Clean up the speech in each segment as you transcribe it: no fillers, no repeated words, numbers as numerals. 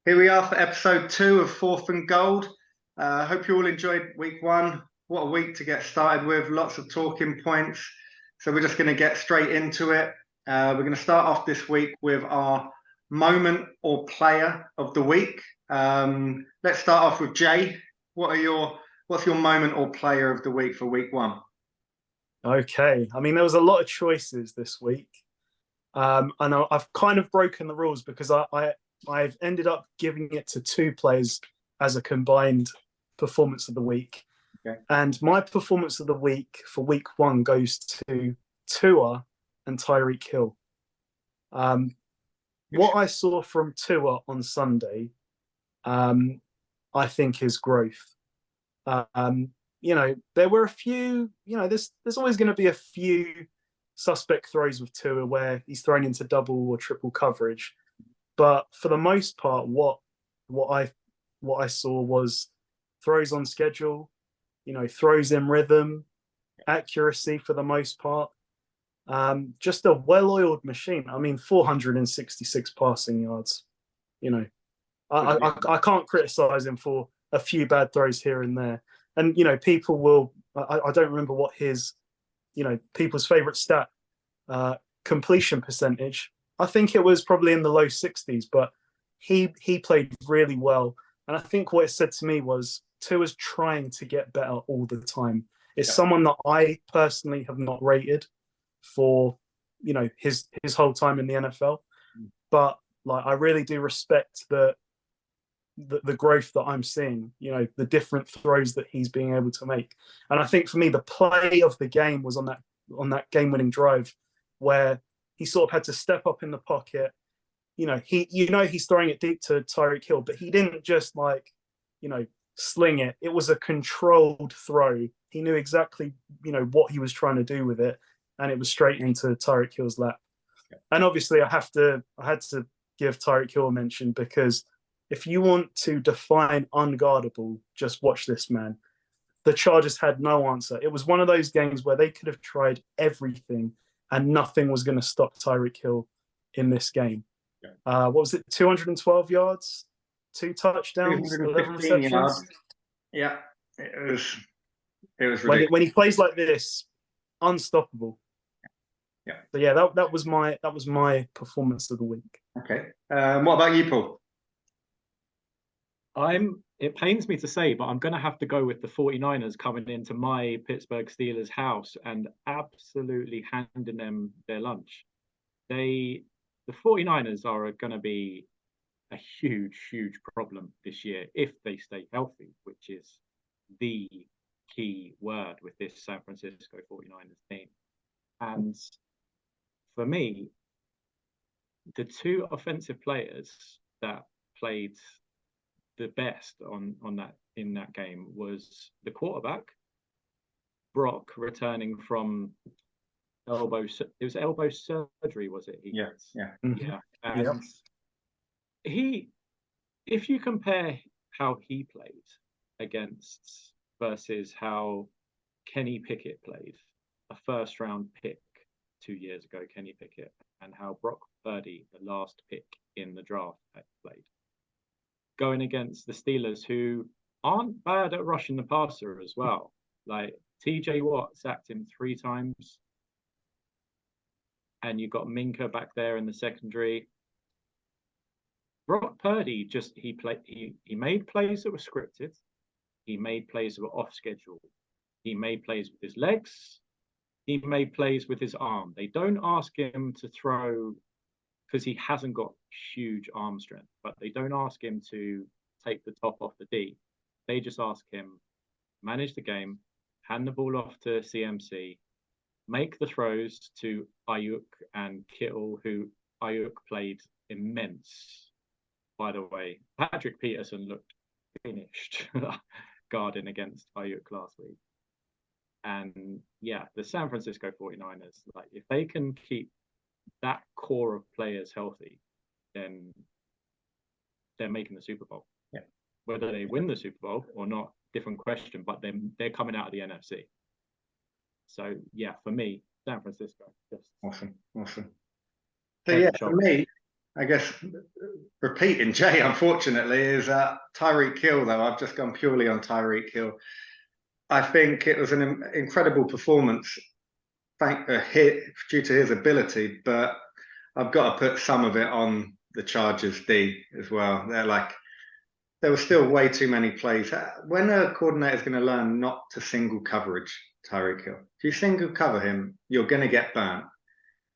Here we are for episode 2 of Fourth and Gold. Hope you all enjoyed week 1. What a week to get started with, lots of talking points. So we're just going to get straight into it. We're going to start off this week with our moment or player of the week. Let's start off with Jay. What's your moment or player of the week for week 1? Okay, I mean, there was a lot of choices this week. And I've kind of broken the rules because I've ended up giving it to 2 players as a combined performance of the week. Okay. And my performance of the week for week 1 goes to Tua and Tyreek Hill. What I saw from Tua on Sunday, I think is growth. There were a few, there's always going to be a few suspect throws with Tua where he's thrown into double or triple coverage. But for the most part, what I saw was throws on schedule, throws in rhythm, accuracy for the most part. Just a well-oiled machine. I mean, 466 passing yards. I can't criticize him for a few bad throws here and there. And people will. I don't remember what his, people's favorite stat, completion percentage. I think it was probably in the low 60s, but he played really well. And I think what it said to me was Tua's trying to get better all the time. It's someone that I personally have not rated for, his whole time in the NFL. But I really do respect the growth that I'm seeing, the different throws that he's being able to make. And I think for me, the play of the game was on that game-winning drive where he sort of had to step up in the pocket. He's throwing it deep to Tyreek Hill, but he didn't just sling it. It was a controlled throw. He knew exactly, what he was trying to do with it, and it was straight into Tyreek Hill's lap. Okay. And obviously, I had to give Tyreek Hill a mention because if you want to define unguardable, just watch this man. The Chargers had no answer. It was one of those games where they could have tried everything and nothing was going to stop Tyreek Hill in this game. Yeah. What was it? 212 yards, 2 touchdowns, 11 receptions. Yards. Yeah, it was ridiculous. When he plays like this, unstoppable. Yeah. So yeah, that was my performance of the week. Okay. What about you, Paul? It pains me to say, but I'm going to have to go with the 49ers coming into my Pittsburgh Steelers house and absolutely handing them their lunch. The 49ers are going to be a huge, huge problem this year if they stay healthy, which is the key word with this San Francisco 49ers team. And for me, the 2 offensive players that played the best in that game was the quarterback, Brock, returning from elbow surgery, was it? Yeah. Yeah. And if you compare how he played versus how Kenny Pickett played, a first-round pick 2 years ago, Kenny Pickett, and how Brock Purdy, the last pick in the draft, played, going against the Steelers, who aren't bad at rushing the passer as well. Like TJ Watt sacked him 3 times. And you've got Minka back there in the secondary. Brock Purdy he made plays that were scripted. He made plays that were off schedule. He made plays with his legs. He made plays with his arm. They don't ask him to throw because he hasn't got huge arm strength, but they don't ask him to take the top off the D. They just ask him, manage the game, hand the ball off to CMC, make the throws to Ayuk and Kittle, who Ayuk played immense. By the way, Patrick Peterson looked finished guarding against Ayuk last week. And yeah, the San Francisco 49ers, if they can keep that core of players healthy, then they're making the Super Bowl. Yeah. Whether they win the Super Bowl or not, different question, but they're coming out of the NFC. So yeah, for me, San Francisco. Awesome. So yeah, for me, I guess, repeating Jay, unfortunately, is Tyreek Hill, though. I've just gone purely on Tyreek Hill. I think it was an incredible performance due to his ability, but I've got to put some of it on the Chargers D as well. There were still way too many plays. When a coordinator is going to learn not to single coverage Tyreek Hill, if you single cover him, you're going to get burnt.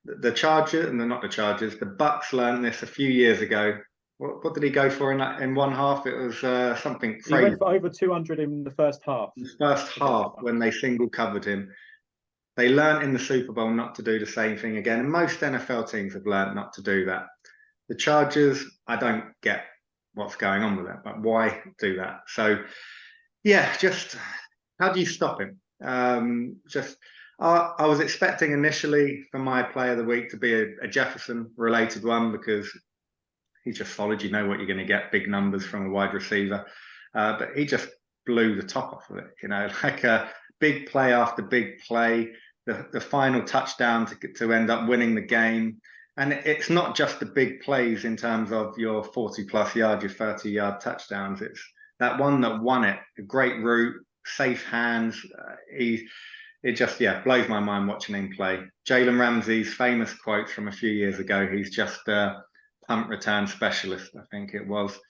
The Chargers, and they're not the Chargers, the Bucks learned this a few years ago. What did he go for in one half? It was something crazy. He went for over 200 in the first half. In the first half, when they single covered him. They learned in the Super Bowl not to do the same thing again. And most NFL teams have learned not to do that. The Chargers, I don't get what's going on with that, but why do that? So, yeah, just how do you stop him? I was expecting initially for my player of the week to be a Jefferson-related one because he's just solid. You know what you're going to get, big numbers from a wide receiver. But he just blew the top off of it, like a big play after big play, the final touchdown to end up winning the game. And it's not just the big plays in terms of your 40-plus yard, your 30-yard touchdowns. It's that one that won it, a great route, safe hands. It just blows my mind watching him play. Jalen Ramsey's famous quotes from a few years ago, he's just a punt return specialist, I think it was.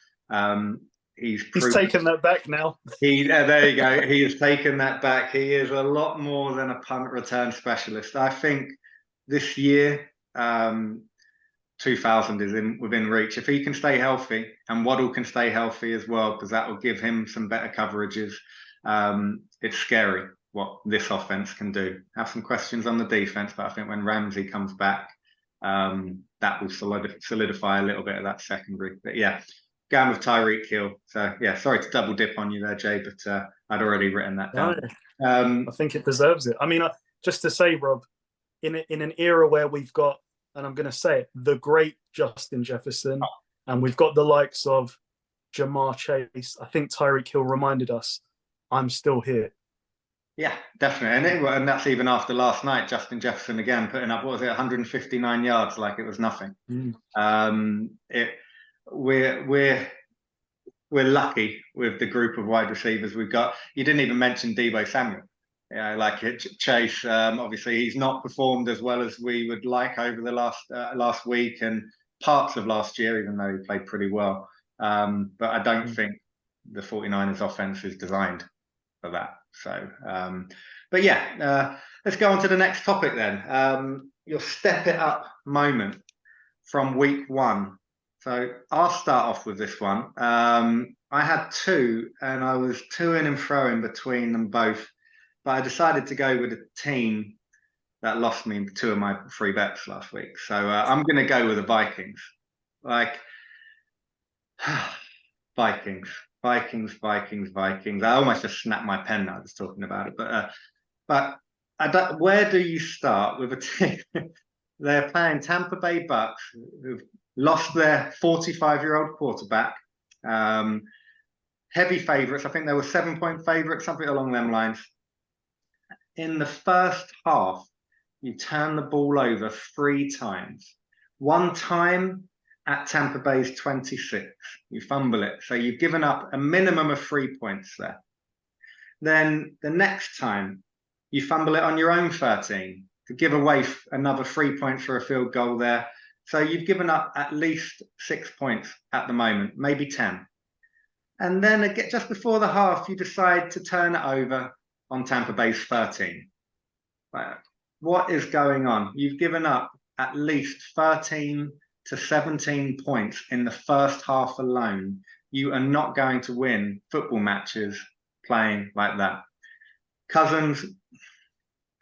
He's taken that back now. There you go. He has taken that back. He is a lot more than a punt return specialist. I think this year, 2000 is within reach. If he can stay healthy, and Waddle can stay healthy as well, because that will give him some better coverages. It's scary what this offense can do. I have some questions on the defense, but I think when Ramsey comes back, that will solidify a little bit of that secondary. But yeah, going with Tyreek Hill. So yeah, sorry to double dip on you there, Jay, but I'd already written that down. I think it deserves it. I mean, just to say, Rob, in an era where we've got, and I'm going to say it, the great Justin Jefferson, and we've got the likes of Jamar Chase, I think Tyreek Hill reminded us, I'm still here. Yeah, definitely. And that's even after last night, Justin Jefferson again putting up, 159 yards like it was nothing. We're lucky with the group of wide receivers we've got. You didn't even mention Deebo Samuel. Chase, obviously he's not performed as well as we would like over the last week and parts of last year, even though he played pretty well. But I don't think the 49ers offense is designed for that. So, but yeah, let's go on to the next topic then. Your step it up moment from week one. So I'll start off with this one. I had two, and I was to-ing and fro-ing between them both, but I decided to go with a team that lost me two of my free bets last week. So I'm going to go with the Vikings. Vikings. I almost just snapped my pen now just talking about it. But where do you start with a team? They're playing Tampa Bay Bucks, who've lost their 45-year-old quarterback. Heavy favourites. I think they were 7-point favourites, something along them lines. In the first half, you turn the ball over 3 times. One time at Tampa Bay's 26, you fumble it. So you've given up a minimum of 3 points there. Then the next time, you fumble it on your own 13 to give away another 3 points for a field goal there. So you've given up at least 6 points at the moment, maybe 10. And then again, just before the half, you decide to turn it over on Tampa Bay's 13. What is going on? You've given up at least 13 to 17 points in the first half alone. You are not going to win football matches playing like that. Cousins,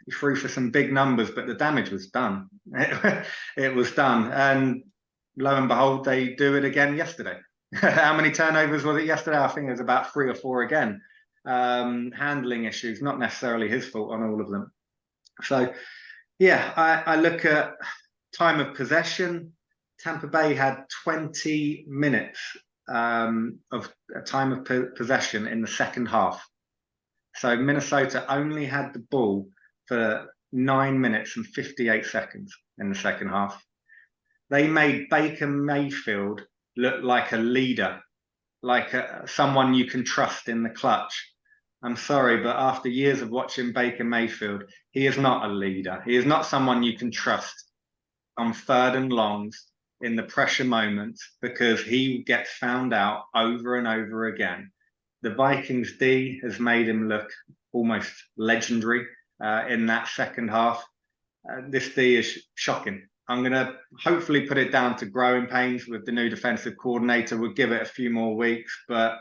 he threw for some big numbers, but the damage was done. It was done. And lo and behold, they do it again yesterday. How many turnovers was it yesterday? I think it was about 3 or 4 again. Handling issues, not necessarily his fault on all of them. So, yeah, I look at time of possession. Tampa Bay had 20 minutes of time of possession in the second half. So Minnesota only had the ball for 9 minutes and 58 seconds in the second half. they made Baker Mayfield look like a leader, like someone you can trust in the clutch. I'm sorry, but after years of watching Baker Mayfield, he is not a leader. He is not someone you can trust on third and longs in the pressure moments, because he gets found out over and over again. The Vikings D has made him look almost legendary in that second half. This D is shocking. I'm going to hopefully put it down to growing pains with the new defensive coordinator. We'll give it a few more weeks, but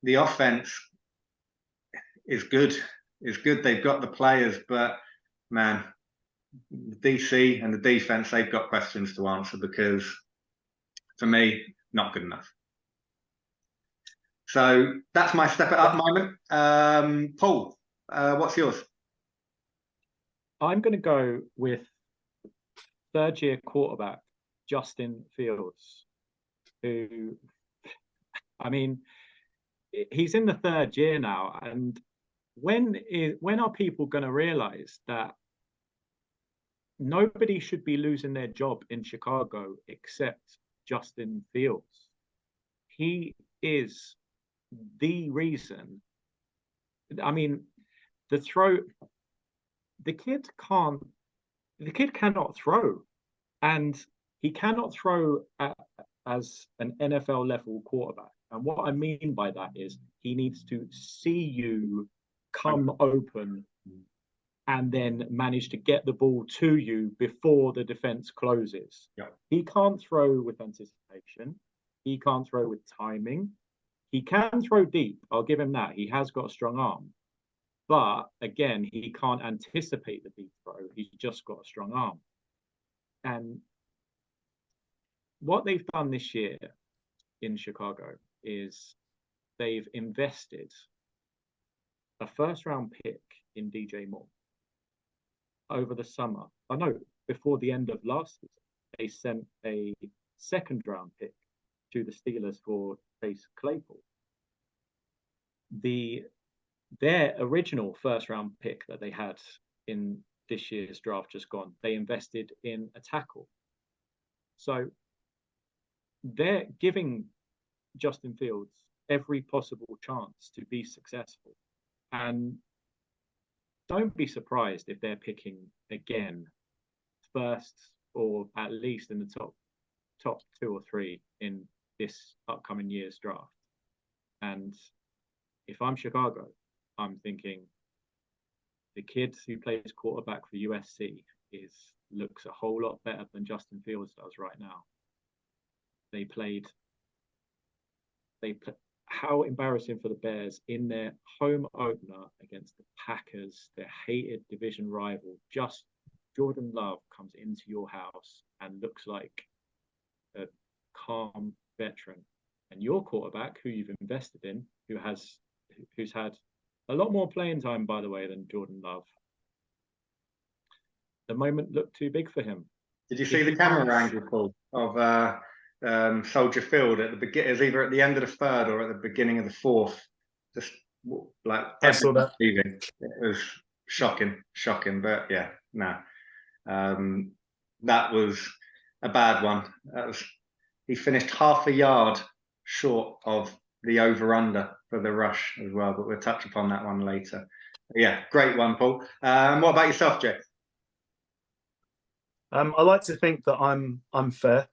the offense is good. It's good. They've got the players, but man, the DC and the defense, they've got questions to answer, because for me, not good enough. So that's my step it up moment. Paul, what's yours? I'm going to go with third-year quarterback Justin Fields, who, I mean, he's in the third year now, and when are people going to realize that nobody should be losing their job in Chicago except Justin Fields? He is the reason. I mean, the kid cannot throw, and he cannot throw as an NFL level quarterback. And what I mean by that is he needs to see you come open and then manage to get the ball to you before the defense closes. Yeah. He can't throw with anticipation. He can't throw with timing. He can throw deep. I'll give him that. He has got a strong arm. But again, he can't anticipate the deep throw. He's just got a strong arm. And what they've done this year in Chicago is they've invested a first-round pick in DJ Moore over the summer. I know before the end of last season, they sent a second-round pick to the Steelers for Chase Claypool. Their original first-round pick that they had in this year's draft just gone, they invested in a tackle. So they're giving Justin Fields every possible chance to be successful. And don't be surprised if they're picking again first, or at least in the top 2 or 3 in this upcoming year's draft. And if I'm Chicago, I'm thinking the kid who plays quarterback for USC looks a whole lot better than Justin Fields does right now. How embarrassing for the Bears in their home opener against the Packers, their hated division rival. Just Jordan Love comes into your house and looks like a calm veteran. And your quarterback, who you've invested in, who's had a lot more playing time, by the way, than Jordan Love, the moment looked too big for him. Did you see the camera angle, Paul, of Soldier Field at the beginning? It was either at the end of the third or at the beginning of the fourth. Just like I saw that. Leaving. It was shocking. But yeah, no, that was a bad one. He finished half a yard short of the over/under for the rush as well, but we'll touch upon that one later. Yeah, great one, Paul. What about yourself, Jay? I like to think that I'm fair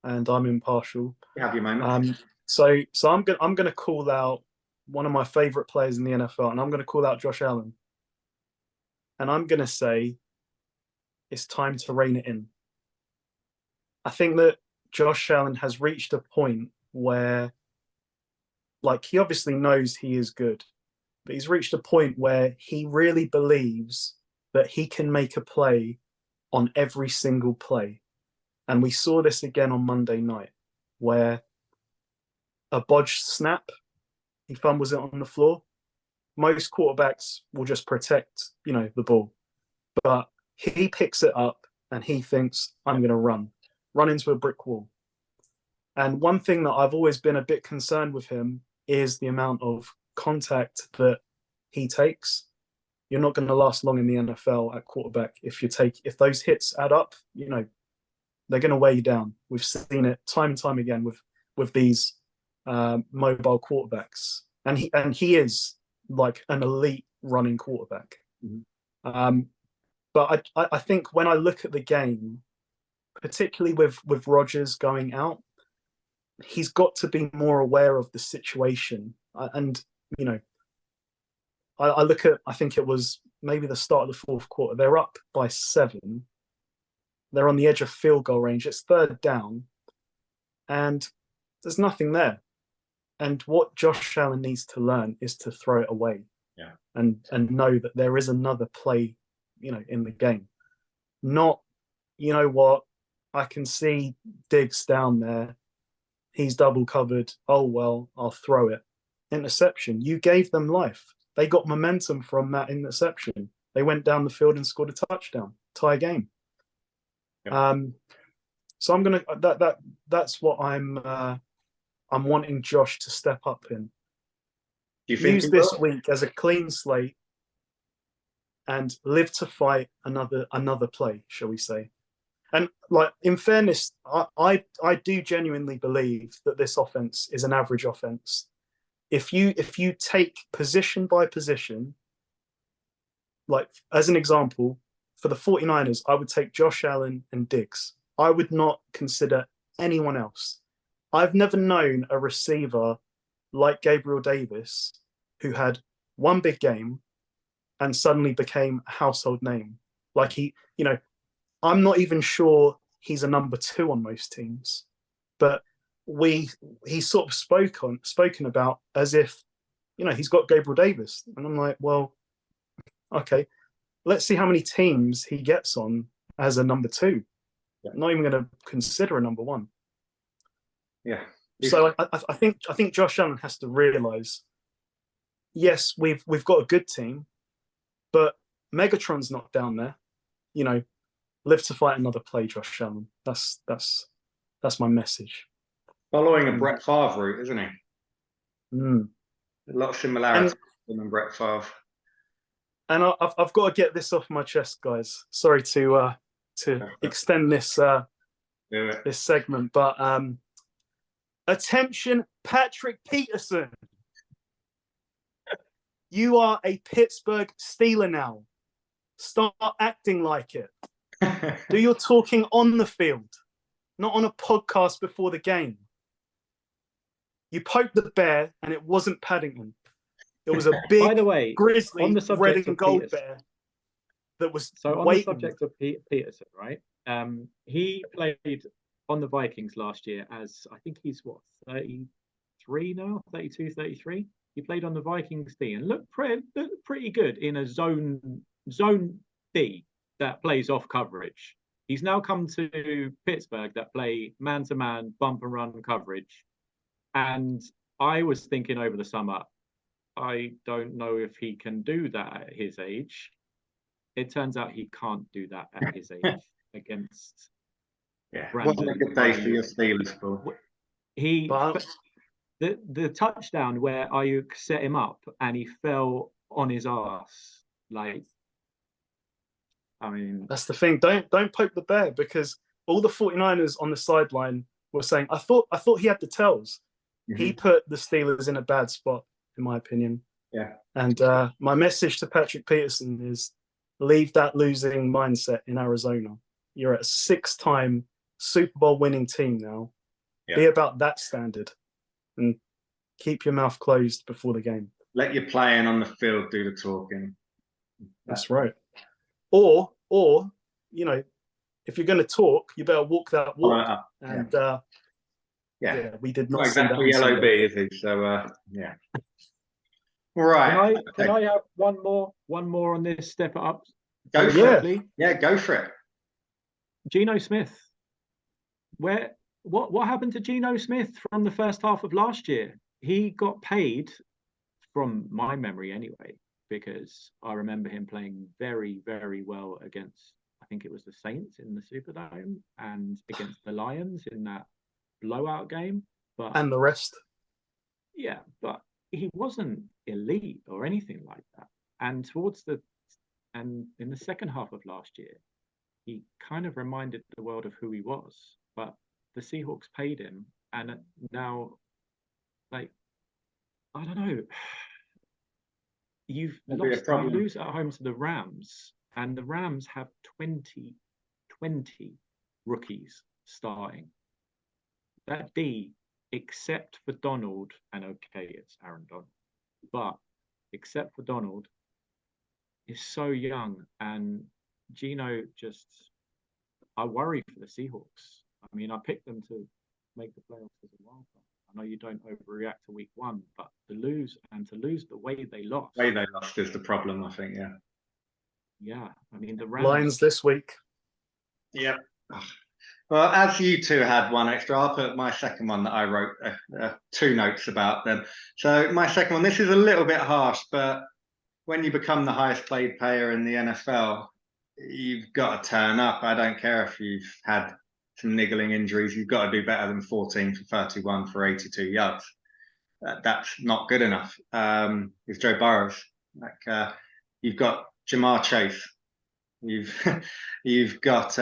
and I'm impartial. You have your moments. So I'm gonna call out one of my favorite players in the NFL, and I'm gonna call out Josh Allen. And I'm gonna say it's time to rein it in. I think that Josh Allen has reached a point where, like, he obviously knows he is good, but he's reached a point where he really believes that he can make a play on every single play. And we saw this again on Monday night, where a bodged snap, he fumbles it on the floor. Most quarterbacks will just protect, the ball. But he picks it up and he thinks, I'm going to run into a brick wall. And one thing that I've always been a bit concerned with him is the amount of contact that he takes. You're not going to last long in the NFL at quarterback if those hits add up. They're going to weigh you down. We've seen it time and time again with these mobile quarterbacks, and he is like an elite running quarterback. Mm-hmm. But I think when I look at the game, particularly with Rodgers going out, he's got to be more aware of the situation. And I look at, I think it was maybe the start of the fourth quarter. They're up by 7. They're on the edge of field goal range. It's 3rd down, and there's nothing there. And what Josh Allen needs to learn is to throw it away, and know that there is another play, in the game. Not, what, I can see Diggs down there. He's double covered. Oh, well, I'll throw it. Interception. You gave them life. They got momentum from that interception. They went down the field and scored a touchdown. Tie game. Yeah. So I'm gonna that's what I'm wanting Josh to step up in. Do you think use this week as a clean slate and live to fight another play, shall we say? And like, in fairness, I do genuinely believe that this offense is an average offense. If you take position by position, like as an example, for the 49ers, I would take Josh Allen and Diggs. I would not consider anyone else. I've never known a receiver like Gabriel Davis who had one big game and suddenly became a household name. Like I'm not even sure he's a number 2 on most teams, but he's sort of spoken about as if, he's got Gabriel Davis. And I'm like, well, okay, let's see how many teams he gets on as a number 2. Yeah. I'm not even going to consider a number 1. Yeah. So I think Josh Allen has to realize, yes, we've got a good team, but Megatron's not down there. Live to fight another play, Josh Allen. That's my message. Following a Brett Favre route, isn't he? Mm. A lot of similarities with him and Brett Favre. And I've got to get this off my chest, guys. Sorry to extend this this segment, but attention, Patrick Peterson. You are a Pittsburgh Steeler now. Start acting like it. Do your talking on the field, not on a podcast before the game. You poked the bear, and it wasn't Paddington. It was a big, by the way, grizzly on the red and gold Peterson, bear that was on waiting. the subject of Peterson, right? He played on the Vikings last year as, I think he's 33 now, 32, 33. He played on the Vikings team and looked pretty good in a zone D that plays off coverage. He's now come to Pittsburgh that play man-to-man, bump and run coverage. And I was thinking over the summer, I don't know if he can do that at his age. It turns out he can't do that at his age against Brandon. Wasn't a good day for your Steelers, Paul. The touchdown where Ayuk set him up and he fell on his ass, that's the thing. Don't poke the bear, because all the 49ers on the sideline were saying, I thought he had the tells. Mm-hmm. He put the Steelers in a bad spot, in my opinion. Yeah. And my message to Patrick Peterson is, leave that losing mindset in Arizona. You're at a 6-time Super Bowl winning team now. Yeah. Be about that standard and keep your mouth closed before the game. Let your playing on the field do the talking. That's right. Or if you're going to talk, you better walk that walk. And we did not see exactly that. LOB, is he? So yeah. All right. Can I have one more on this? Step it up. Go for it. Yeah, go for it. Geno Smith. What happened to Geno Smith from the first half of last year? He got paid, from my memory anyway, because I remember him playing very, very well against, I think it was the Saints in the Superdome, and against the Lions in that blowout game. And the rest. Yeah, but he wasn't elite or anything like that. And in the second half of last year, he kind of reminded the world of who he was. But the Seahawks paid him, and now, like, I don't know. You lose at home to the Rams, and the Rams have 20 rookies starting. That D, except for Donald, and okay, it's Aaron Donald, but except for Donald, is so young, and Gino I worry for the Seahawks. I mean, I picked them to make the playoffs as a wild card. I know you don't overreact to week one, but to lose the way they lost. The way they lost is the problem, I think, yeah. Yeah, I mean, the Rams... Lions this week. Yeah. Well, as you two had one extra, I'll put my second one that I wrote 2 notes about them. So my second one, this is a little bit harsh, but when you become the highest paid player in the NFL, you've got to turn up. I don't care if you've had some niggling injuries. You've got to do better than 14 for 31 for 82 yards. That's not good enough. With Joe Burrows, you've got Jamar Chase, you've got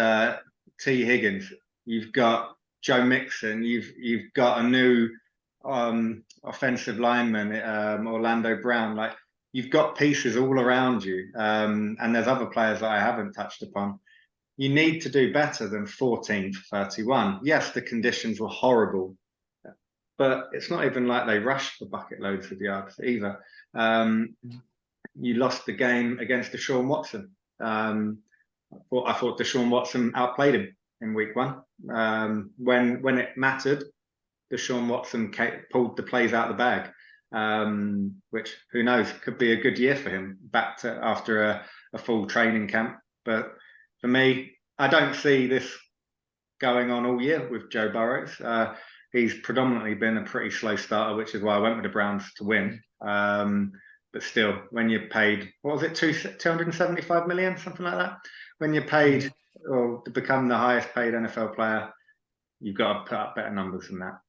T. Higgins, you've got Joe Mixon, you've got a new offensive lineman, Orlando Brown. Like, you've got pieces all around you, and there's other players that I haven't touched upon. You need to do better than 14 for 31. Yes, the conditions were horrible, but it's not even like they rushed for bucket loads of yards either. You lost the game against Deshaun Watson. I thought Deshaun Watson outplayed him in week one. When it mattered, Deshaun Watson pulled the plays out of the bag, which, who knows, could be a good year for him after a full training camp. But for me, I don't see this going on all year with Joe Burrows. He's predominantly been a pretty slow starter, which is why I went with the Browns to win. But still, when you're paid, what was it, 275 million, something like that? When you're paid or to become the highest paid NFL player, you've got to put up better numbers than that.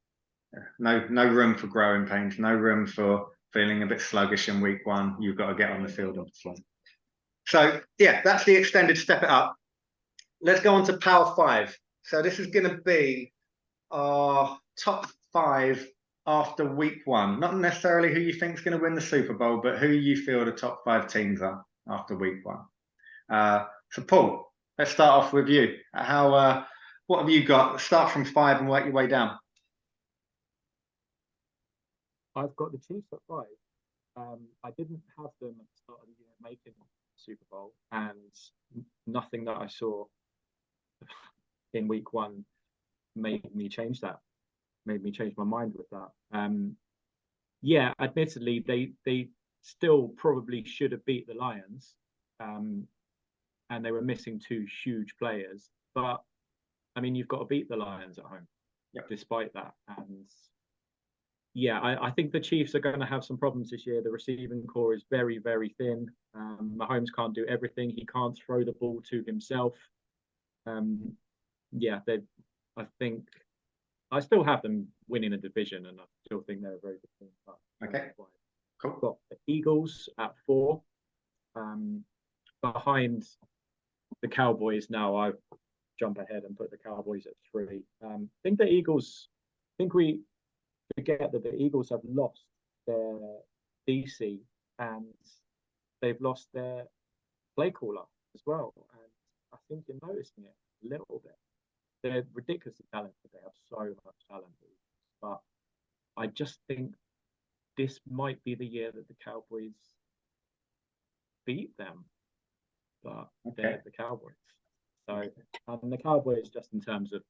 No room for growing pains, no room for feeling a bit sluggish in week one. You've got to get on the field and perform. So, yeah, that's the extended step it up. Let's go on to Power 5. So this is going to be our top 5 after week one. Not necessarily who you think is going to win the Super Bowl, but who you feel the top 5 teams are after week one. So, Paul, let's start off with you. What have you got? Start from 5 and work your way down. I've got the Chiefs at 5. I didn't have them at the start of the year making Super Bowl, and nothing that I saw in week one made me change my mind with that. Yeah, admittedly, they still probably should have beat the Lions, and they were missing 2 huge players. But I mean, you've got to beat the Lions at home, despite that. And yeah, I think the Chiefs are going to have some problems this year. The receiving core is very, very thin. Mahomes can't do everything. He can't throw the ball to himself. Yeah, I think I still have them winning a division, and I still think they're a very good team. Okay, cool. I've got the Eagles at 4, behind the Cowboys. Now I jump ahead and put the Cowboys at 3. I think the Eagles. I think we forget that the Eagles have lost their DC and they've lost their play caller as well. And I think you're noticing it a little bit. They're ridiculously talented. They have so much talent. But I just think this might be the year that the Cowboys beat them. But they're the Cowboys. So, and the Cowboys, just in terms of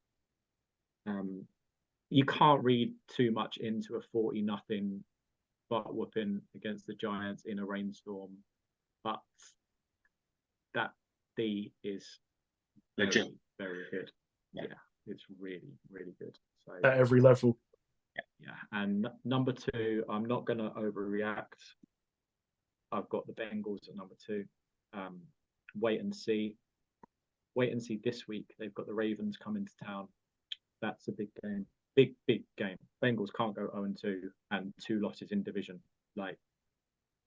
you can't read too much into a 40-0 butt whooping against the Giants in a rainstorm, but that D is legit, very good. Yeah, it's really, really good. So at every level. Yeah, and number 2, I'm not going to overreact. I've got the Bengals at number 2. Wait and see this week. They've got the Ravens coming to town. That's a big game. Big game. Bengals can't go 0-2 and 2 losses in division.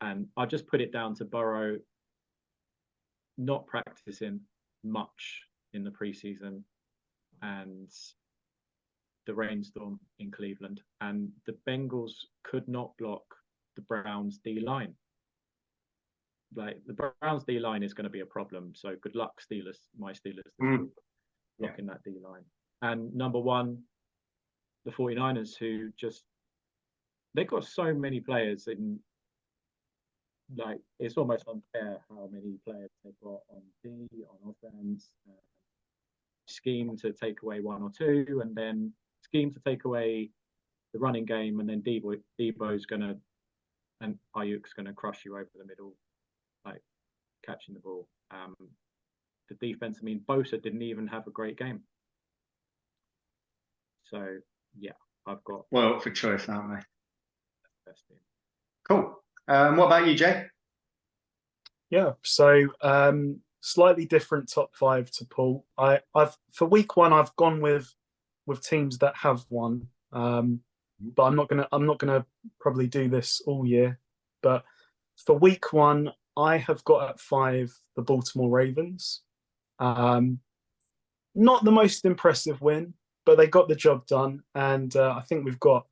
And I just put it down to Burrow not practicing much in the preseason and the rainstorm in Cleveland, and the Bengals could not block the Browns D line. Like, the Browns D line is going to be a problem. So good luck, Steelers, my Steelers, blocking that D line. And number one, the 49ers, who just, they've got so many players in, like, it's almost unfair how many players they've got on D, on offense, scheme to take away one or two, and then scheme to take away the running game, and then Debo's gonna, and Ayuk's gonna crush you over the middle, like catching the ball. The defense, I mean, Bosa didn't even have a great game. So yeah, I've got well for choice, aren't they? Best team. Cool. What about you, Jay? Yeah, so slightly different top five to Paul. I've for week one I've gone with teams that have won, but I'm not gonna probably do this all year. But for week one, I have got at 5 the Baltimore Ravens. Not the most impressive win, but they got the job done, and I think we've got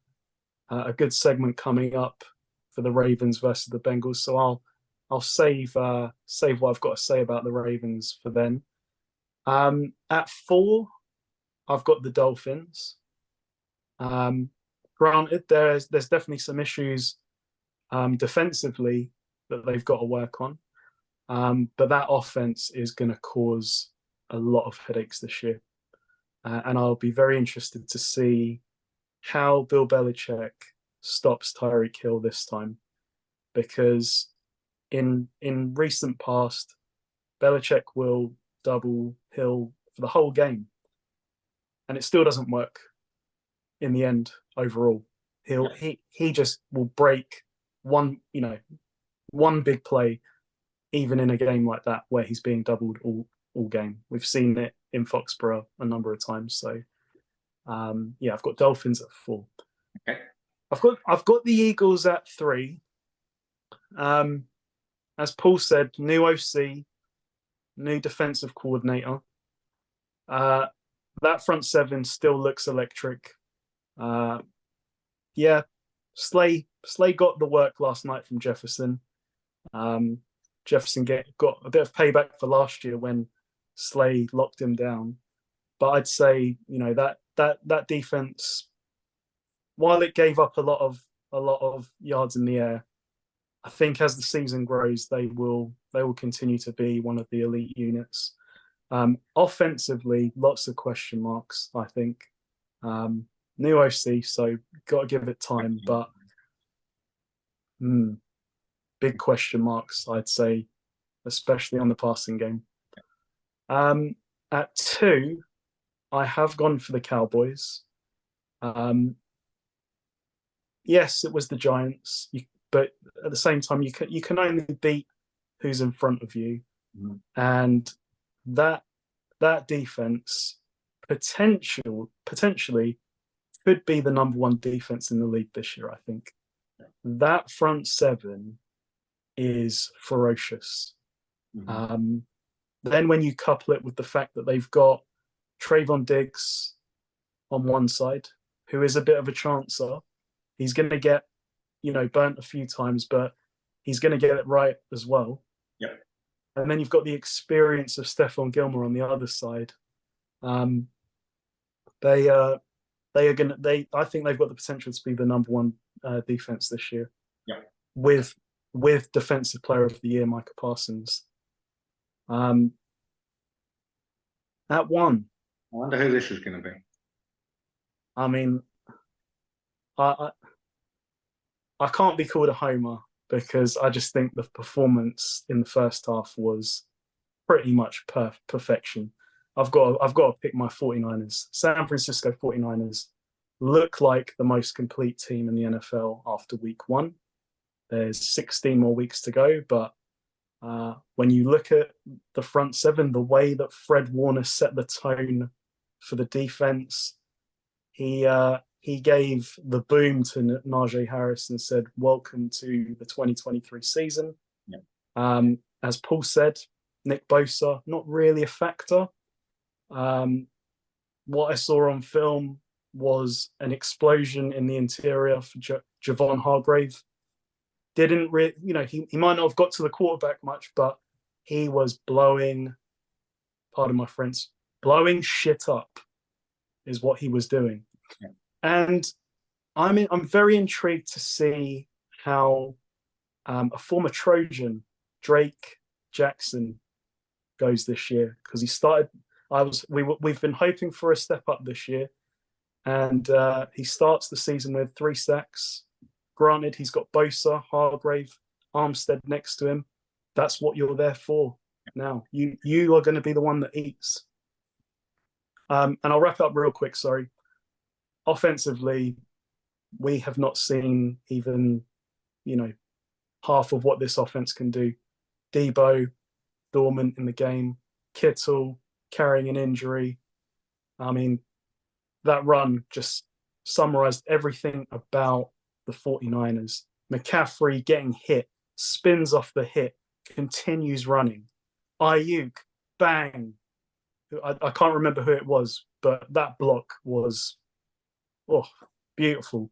a good segment coming up for the Ravens versus the Bengals. So I'll save what I've got to say about the Ravens for then. At 4, I've got the Dolphins. Granted, there's definitely some issues defensively that they've got to work on, but that offense is going to cause a lot of headaches this year, and I'll be very interested to see how Bill Belichick stops Tyreek Hill this time, because in recent past, Belichick will double Hill for the whole game, and it still doesn't work in the end overall. He just will break one big play, even in a game like that where he's being doubled all game. We've seen it in Foxborough a number of times. So I've got Dolphins at 4. Okay. I've got the Eagles at 3. As Paul said, new OC, new defensive coordinator. That front seven still looks electric. Slay got the work last night from Jefferson. Jefferson got a bit of payback for last year when Slay locked him down. But I'd say, that defense, while it gave up a lot of yards in the air, I think as the season grows, they will continue to be one of the elite units. Offensively, lots of question marks, I think. New OC, so got to give it time, but big question marks, I'd say, especially on the passing game. At 2, I have gone for the Cowboys. Yes, it was the Giants, but at the same time, you can only beat who's in front of you, and that defense potentially could be the number 1 defense in the league this year. I think that front seven is ferocious. Then when you couple it with the fact that they've got Trayvon Diggs on one side, who is a bit of a chancer, he's going to get burnt a few times, but he's going to get it right as well. Yep. And then you've got the experience of Stephon Gilmore on the other side. I think they've got the potential to be the number 1 defense this year. Yeah. With Defensive Player of the Year Micah Parsons. At 1, I wonder who this is going to be. I mean, I can't be called a homer because I just think the performance in the first half was pretty much perfection. I've got to pick my 49ers. San Francisco 49ers look like the most complete team in the NFL after week 1. There's 16 more weeks to go, but when you look at the front seven, the way that Fred Warner set the tone for the defense, he gave the boom to Najee Harris and said, "Welcome to the 2023 season." Yeah. As Paul said, Nick Bosa, not really a factor. What I saw on film was an explosion in the interior for Javon Hargrave. Didn't really, he might not have got to the quarterback much, but he was blowing, pardon my French, blowing shit up is what he was doing. Yeah. And I'm very intrigued to see how a former Trojan, Drake Jackson, goes this year, because he started. We've been hoping for a step up this year, and he starts the season with 3 sacks. Granted, he's got Bosa, Hargrave, Armstead next to him. That's what you're there for. Now you are going to be the one that eats. And I'll wrap up real quick. Sorry. Offensively, we have not seen even, half of what this offense can do. Debo, dormant in the game. Kittle carrying an injury. I mean, that run just summarized everything about the 49ers. McCaffrey getting hit, spins off the hit, continues running. Ayuk, bang. I can't remember who it was, but that block was beautiful.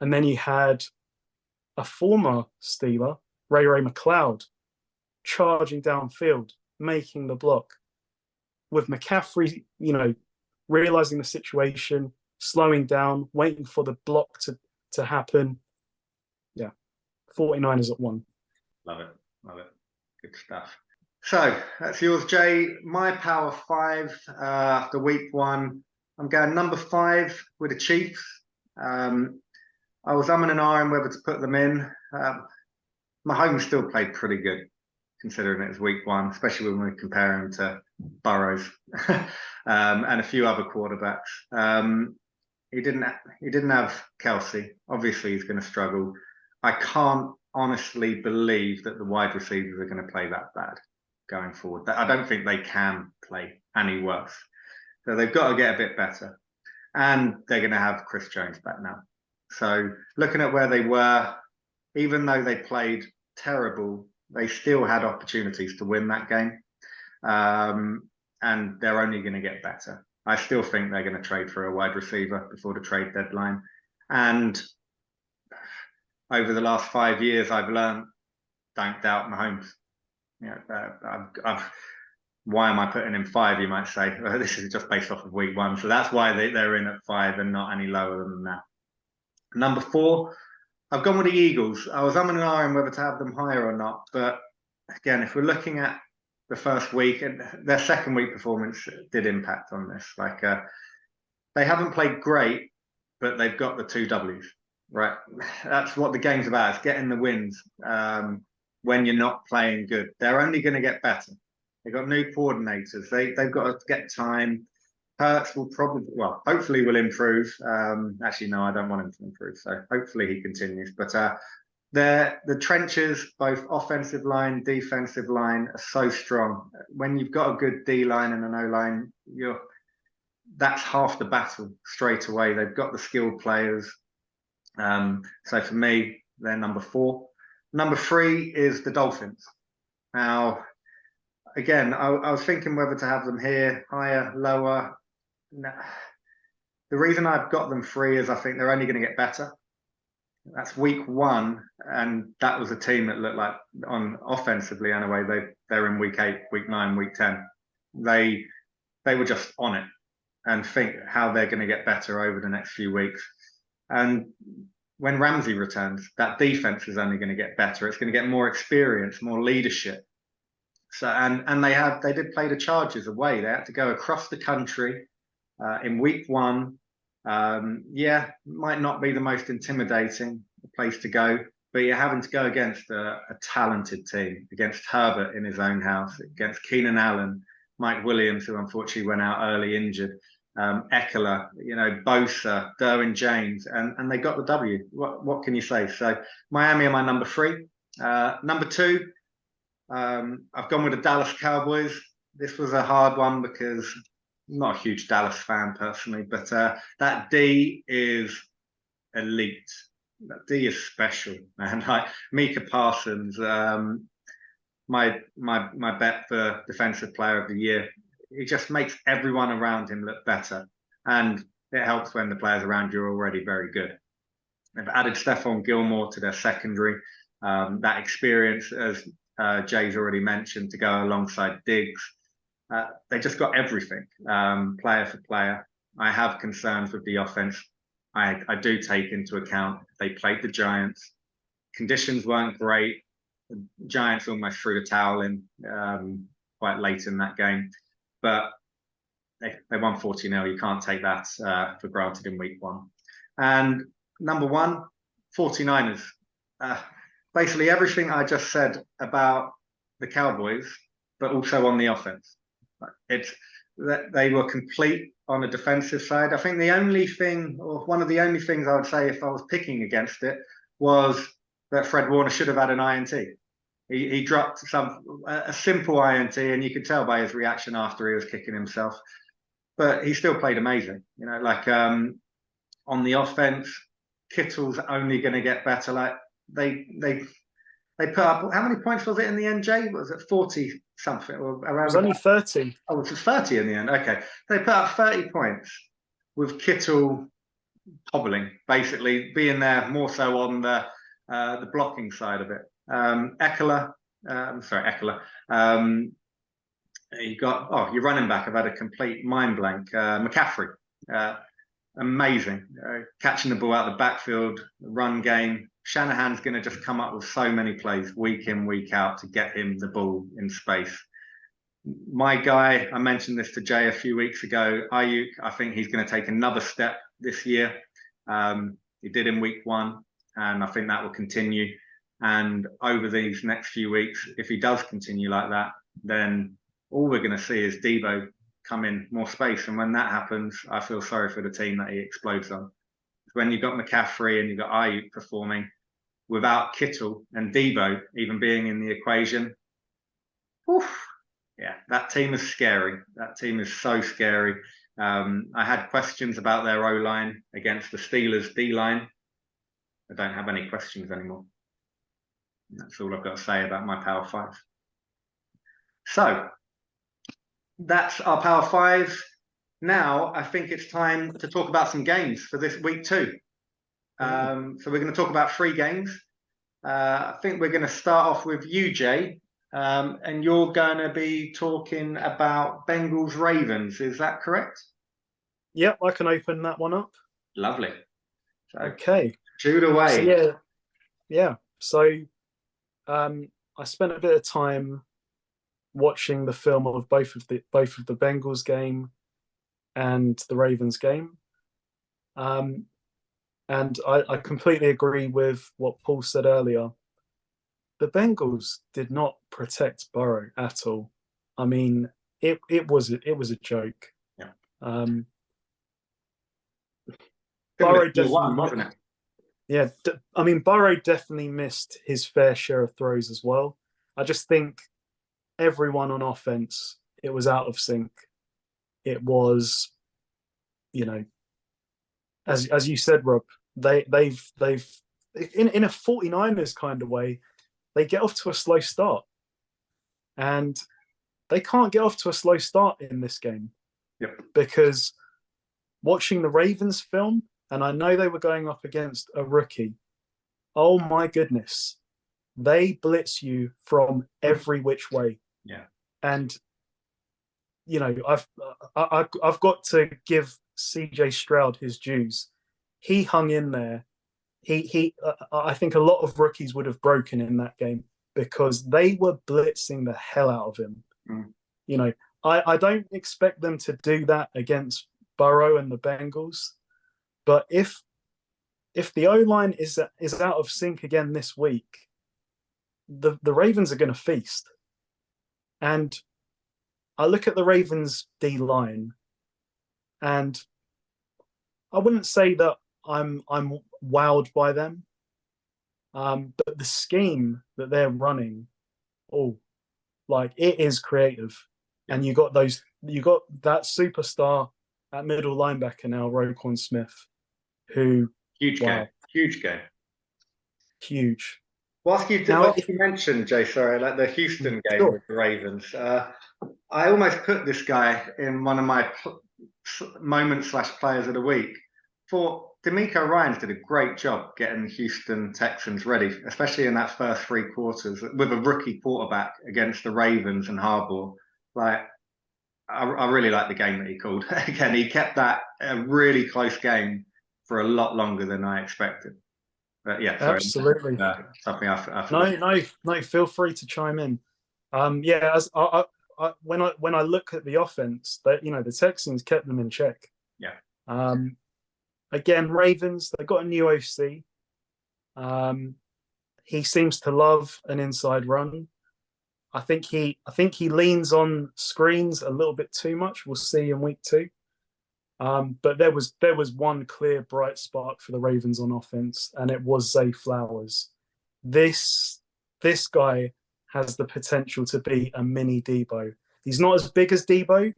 And then you had a former Steeler, Ray McLeod, charging downfield, making the block. With McCaffrey, realizing the situation, slowing down, waiting for the block to happen. Yeah, 49ers at 1. Love it. Good stuff. So that's yours, Jay. My power 5 after week 1. I'm going number 5 with the Chiefs. I was umming and ahhing whether to put them in. Mahomes still played pretty good, considering it was week 1, especially when we compare him to Burrows and a few other quarterbacks. He didn't have Kelsey. Obviously, he's going to struggle. I can't honestly believe that the wide receivers are going to play that bad going forward. I don't think they can play any worse. So they've got to get a bit better. And they're going to have Chris Jones back now. So looking at where they were, even though they played terrible, they still had opportunities to win that game. And they're only going to get better. I still think they're going to trade for a wide receiver before the trade deadline. And over the last 5 years, I've learned, don't doubt Mahomes. Why am I putting in 5, you might say? Well, this is just based off of week 1. So that's why they're in at 5 and not any lower than that. Number 4, I've gone with the Eagles. I was umming and ahhing whether to have them higher or not. But again, if we're looking at the first week, and their second week performance did impact on this. They haven't played great, but they've got the 2 W's, right? That's what the game's about. It's getting the wins when you're not playing good. They're only going to get better. They've got new coordinators. They've got to get time. Hurts will hopefully will improve. Actually, no, I don't want him to improve. So hopefully he continues. But the trenches, both offensive line, defensive line, are so strong. When you've got a good D line and an O line, that's half the battle straight away. They've got the skilled players. So for me, they're number 4. Number 3 is the Dolphins. Now, again, I was thinking whether to have them here, higher, lower. No. The reason I've got them 3 is I think they're only going to get better. That's week 1, and that was a team that looked like, on offensively anyway, they're in week 8, week 9, week 10. They were just on it, and think how they're going to get better over the next few weeks. And when Ramsey returns, that defense is only going to get better. It's going to get more experience, more leadership. So and they did play the Chargers away. They had to go across the country in week 1. Might not be the most intimidating place to go, but you're having to go against a talented team, against Herbert in his own house, against Keenan Allen, Mike Williams, who unfortunately went out early injured, Eckler, Bosa, Derwin James, and they got the W. What can you say? So Miami are my number 3. Number 2, I've gone with the Dallas Cowboys. This was a hard one because I'm not a huge Dallas fan personally, but that D is elite. That D is special, man. Like Micah Parsons, my bet for Defensive Player of the Year. he just makes everyone around him look better. And it helps when the players around you are already very good. They've added Stephon Gilmore to their secondary. That experience, as Jay's already mentioned, to go alongside Diggs. They just got everything, player for player. I have concerns with the offense. I do take into account they played the Giants. Conditions weren't great. The Giants almost threw the towel in quite late in that game. But they won 40-0. You can't take that for granted in week one. And number one, 49ers. Basically everything I just said about the Cowboys, but also on the offense. It's that they were complete on the defensive side. I think the only thing, or one of the only things I would say if I was picking against it, was that Fred Warner should have had an INT. He dropped a simple INT, and you could tell by his reaction after he was kicking himself. But he still played amazing. You know, like on the offense, Kittle's only going to get better. Like they put up, how many points was it in the end, Jay? Was it 40 something? Or around, it was only 30. Oh, it was 30 in the end. Okay. They put up 30 points with Kittle hobbling, basically being there more so on the blocking side of it. Eckler. You got, your running back. I've had a complete mind blank. McCaffrey. Amazing. Catching the ball out of the backfield, run game. Shanahan's going to just come up with so many plays week in, week out to get him the ball in space. My guy, I mentioned this to Jay a few weeks ago, Ayuk, I think he's going to take another step this year. He did in week one, and I think that will continue. And over these next few weeks, if he does continue like that, then all we're going to see is Debo come in more space. And when that happens, I feel sorry for the team that he explodes on. When you've got McCaffrey and you've got Ayuk performing without Kittle and Debo even being in the equation, yeah, that team is scary. That team is so scary. I had questions about their O-line against the Steelers' D-line. I don't have any questions anymore. That's all I've got to say about my Power 5. So that's our Power 5. Now, I think it's time to talk about some games for this week 2. So we're going to talk about 3 games. I think we're going to start off with you, Jay, and you're going to be talking about Bengals-Ravens. Is that correct? Yep, I can open that one up. Lovely. So, okay. Shoot away. So, yeah. So I spent a bit of time watching the film of both of the Bengals game and the Ravens game. And I completely agree with what Paul said earlier. The Bengals did not protect Burrow at all. I mean, it was a joke. Yeah. Burrow definitely, wasn't it? Yeah, I mean, Burrow definitely missed his fair share of throws as well. I just think everyone on offense, it was out of sync. It was, as you said, Rob, they've in a 49ers kind of way, they get off to a slow start, and they can't get off to a slow start in this game. Yep. Because watching the Ravens film, and I know they were going up against a rookie. Oh my goodness, they blitz you from every which way. Yeah, and I've got to give CJ Stroud his dues. He hung in there. I think a lot of rookies would have broken in that game because they were blitzing the hell out of him. I don't expect them to do that against Burrow and the Bengals, but if the O-line is out of sync again this week, the Ravens are going to feast. And I look at the Ravens D-line, and I wouldn't say that I'm wowed by them, but the scheme that they're running, it is creative. And you got that superstar at middle linebacker now, Roquan Smith, who huge game. Huge. Whilst Now, you mentioned, Jay, sorry, like the Houston game sure. with the Ravens, I almost put this guy in one of my moment/players of the week. For D'Amico Ryans did a great job getting Houston Texans ready, especially in that first three quarters with a rookie quarterback against the Ravens and Harbaugh. Like, I really like the game that he called. Again, he kept that a really close game for a lot longer than I expected. But yeah, sorry. Absolutely. Something I forgot. No. Feel free to chime in. Yeah, as when I look at the offense, that the Texans kept them in check. Yeah. Again, Ravens, they got a new OC. He seems to love an inside run. I think he leans on screens a little bit too much. We'll see in week 2. But there was one clear bright spark for the Ravens on offense, and it was Zay Flowers. This guy has the potential to be a mini Debo. He's not as big as Debo,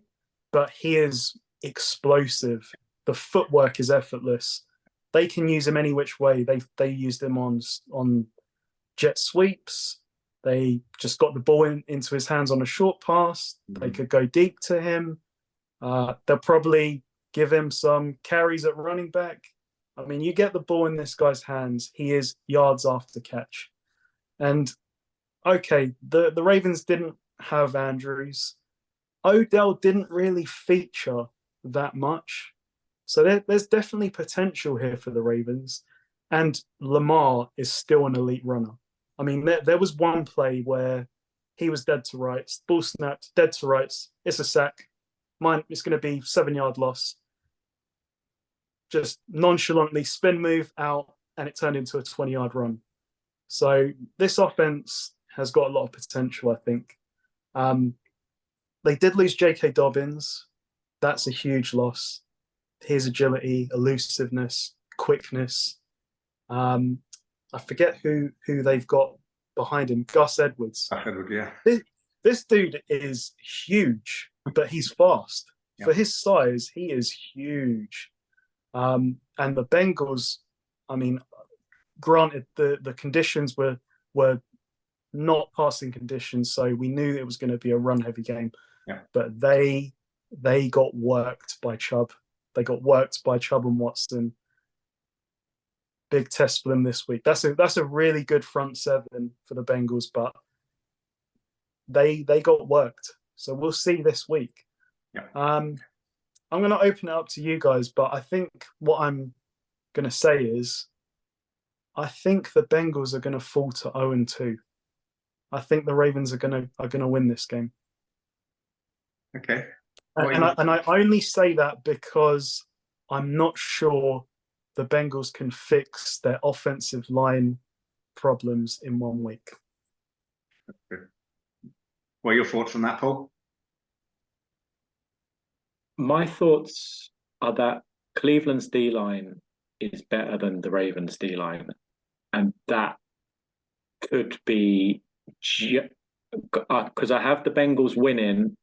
but he is explosive. The footwork is effortless. They can use him any which way. They used him on jet sweeps. They just got the ball into his hands on a short pass. They could go deep to him. They'll probably give him some carries at running back. I mean, you get the ball in this guy's hands, he is yards after catch. And okay, the Ravens didn't have Andrews. Odell didn't really feature that much. So there's definitely potential here for the Ravens. And Lamar is still an elite runner. I mean, there was one play where he was dead to rights, ball snapped, dead to rights. It's a sack. It's going to be 7-yard loss. Just nonchalantly spin move out, and it turned into a 20-yard run. So this offense has got a lot of potential, I think. They did lose J.K. Dobbins. That's a huge loss. His agility, elusiveness, quickness. I forget who they've got behind him. Gus Edwards. Yeah. This dude is huge, but he's fast. Yeah. For his size, he is huge. And the Bengals, I mean, granted, the conditions were not passing conditions, so we knew it was going to be a run-heavy game. Yeah. But they got worked by Chubb. They got worked by Chubb and Watson. Big test for them this week. That's a really good front seven for the Bengals, but they got worked. So we'll see this week. Yeah. I'm going to open it up to you guys, but I think what I'm going to say is I think the Bengals are going to fall to 0-2. I think the Ravens are going to win this game. Okay. And I only say that because I'm not sure the Bengals can fix their offensive line problems in 1 week. What are your thoughts on that, Paul? My thoughts are that Cleveland's D-line is better than the Ravens' D-line. And that could be because I have the Bengals winning,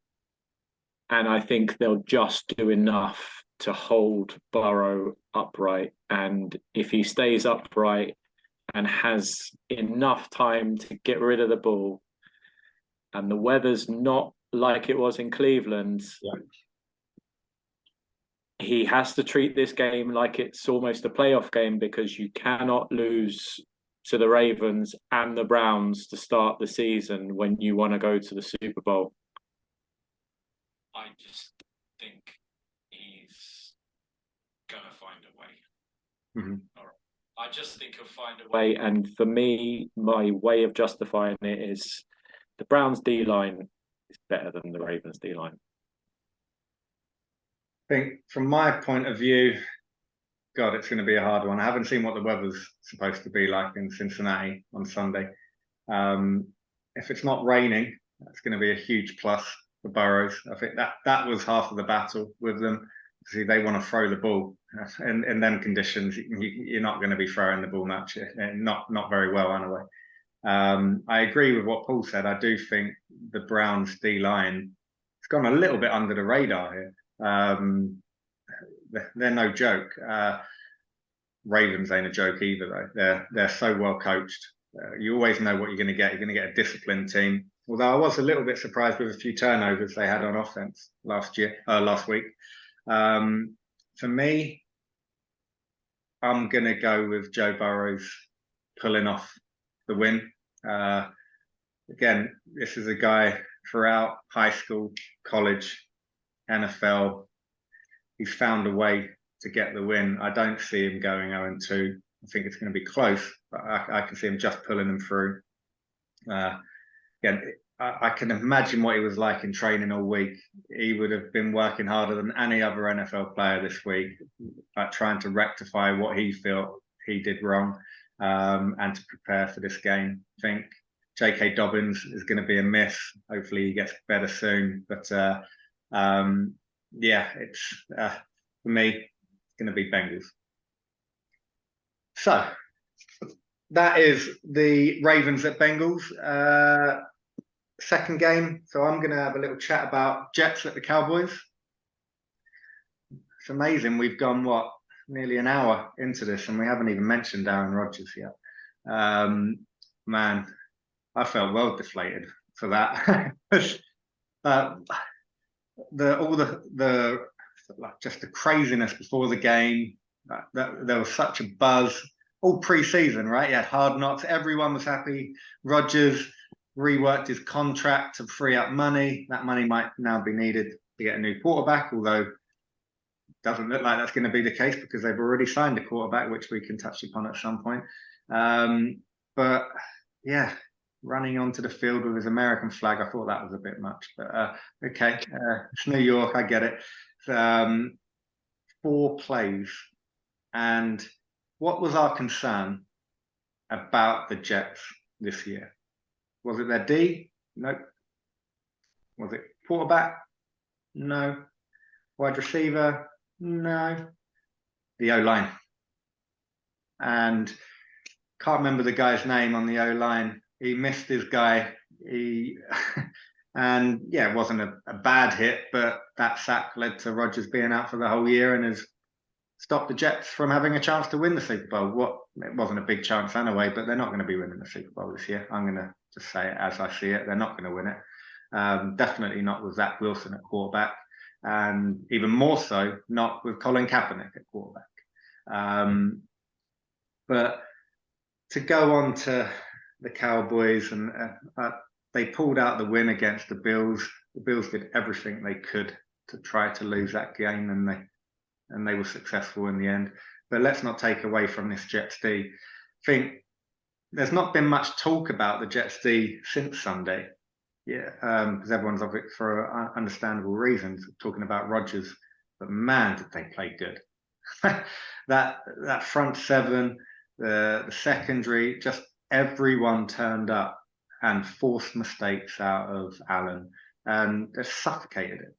and I think they'll just do enough to hold Burrow upright. And if he stays upright and has enough time to get rid of the ball, and the weather's not like it was in Cleveland, he has to treat this game like it's almost a playoff game, because you cannot lose to the Ravens and the Browns to start the season when you want to go to the Super Bowl. I just think he's going to find a way. Mm-hmm. All right. I just think he'll find a way. And for me, my way of justifying it is the Browns D-line is better than the Ravens D-line. I think from my point of view, God, it's going to be a hard one. I haven't seen what the weather's supposed to be like in Cincinnati on Sunday. If it's not raining, that's going to be a huge plus for Burrows. I think that was half of the battle with them. See, they want to throw the ball. In them conditions, you're not going to be throwing the ball much, not very well anyway. I agree with what Paul said. I do think the Browns D-line has gone a little bit under the radar here. They're no joke. Ravens ain't a joke either, though. They're so well coached. You always know what you're going to get. You're going to get a disciplined team. Although I was a little bit surprised with a few turnovers they had on offense last week. For me, I'm going to go with Joe Burrow's pulling off the win. Again, this is a guy throughout high school, college, NFL. He's found a way to get the win. I don't see him going 0-2. I think it's going to be close, but I can see him just pulling them through. Again, I can imagine what he was like in training all week. He would have been working harder than any other NFL player this week, trying to rectify what he felt he did wrong, and to prepare for this game. I think J.K. Dobbins is going to be a miss. Hopefully he gets better soon. But yeah, it's for me, it's going to be Bengals. So that is the Ravens at Bengals. Second game. So I'm going to have a little chat about Jets at the Cowboys. It's amazing. We've gone, nearly an hour into this, and we haven't even mentioned Aaron Rodgers yet. Man, I felt well deflated for that. Just the craziness before the game. There was such a buzz all pre-season, right? You had Hard Knocks. Everyone was happy. Rodgers reworked his contract to free up money. That money might now be needed to get a new quarterback, although it doesn't look like that's going to be the case because they've already signed a quarterback, which we can touch upon at some point. But yeah, running onto the field with his American flag, I thought that was a bit much. But okay, it's New York, I get it. 4 plays. And what was our concern about the Jets this year? Was it their D? Nope. Was it quarterback? No. Wide receiver? No. The O-line. And can't remember the guy's name on the O-line. He missed his guy. And yeah, it wasn't a bad hit, but that sack led to Rodgers being out for the whole year and has stopped the Jets from having a chance to win the Super Bowl. It wasn't a big chance anyway, but they're not going to be winning the Super Bowl this year. I'm going to just say it as I see it. They're not going to win it. Definitely not with Zach Wilson at quarterback, and even more so not with Colin Kaepernick at quarterback. But to go on to the Cowboys, and they pulled out the win against the Bills. The Bills did everything they could to try to lose that game, and they were successful in the end. But let's not take away from this Jets D. I think there's not been much talk about the Jets D since Sunday. Yeah, because everyone's of it for understandable reasons, talking about Rodgers. But man, did they play good. that front seven, the secondary, just everyone turned up and forced mistakes out of Allen, and they suffocated it.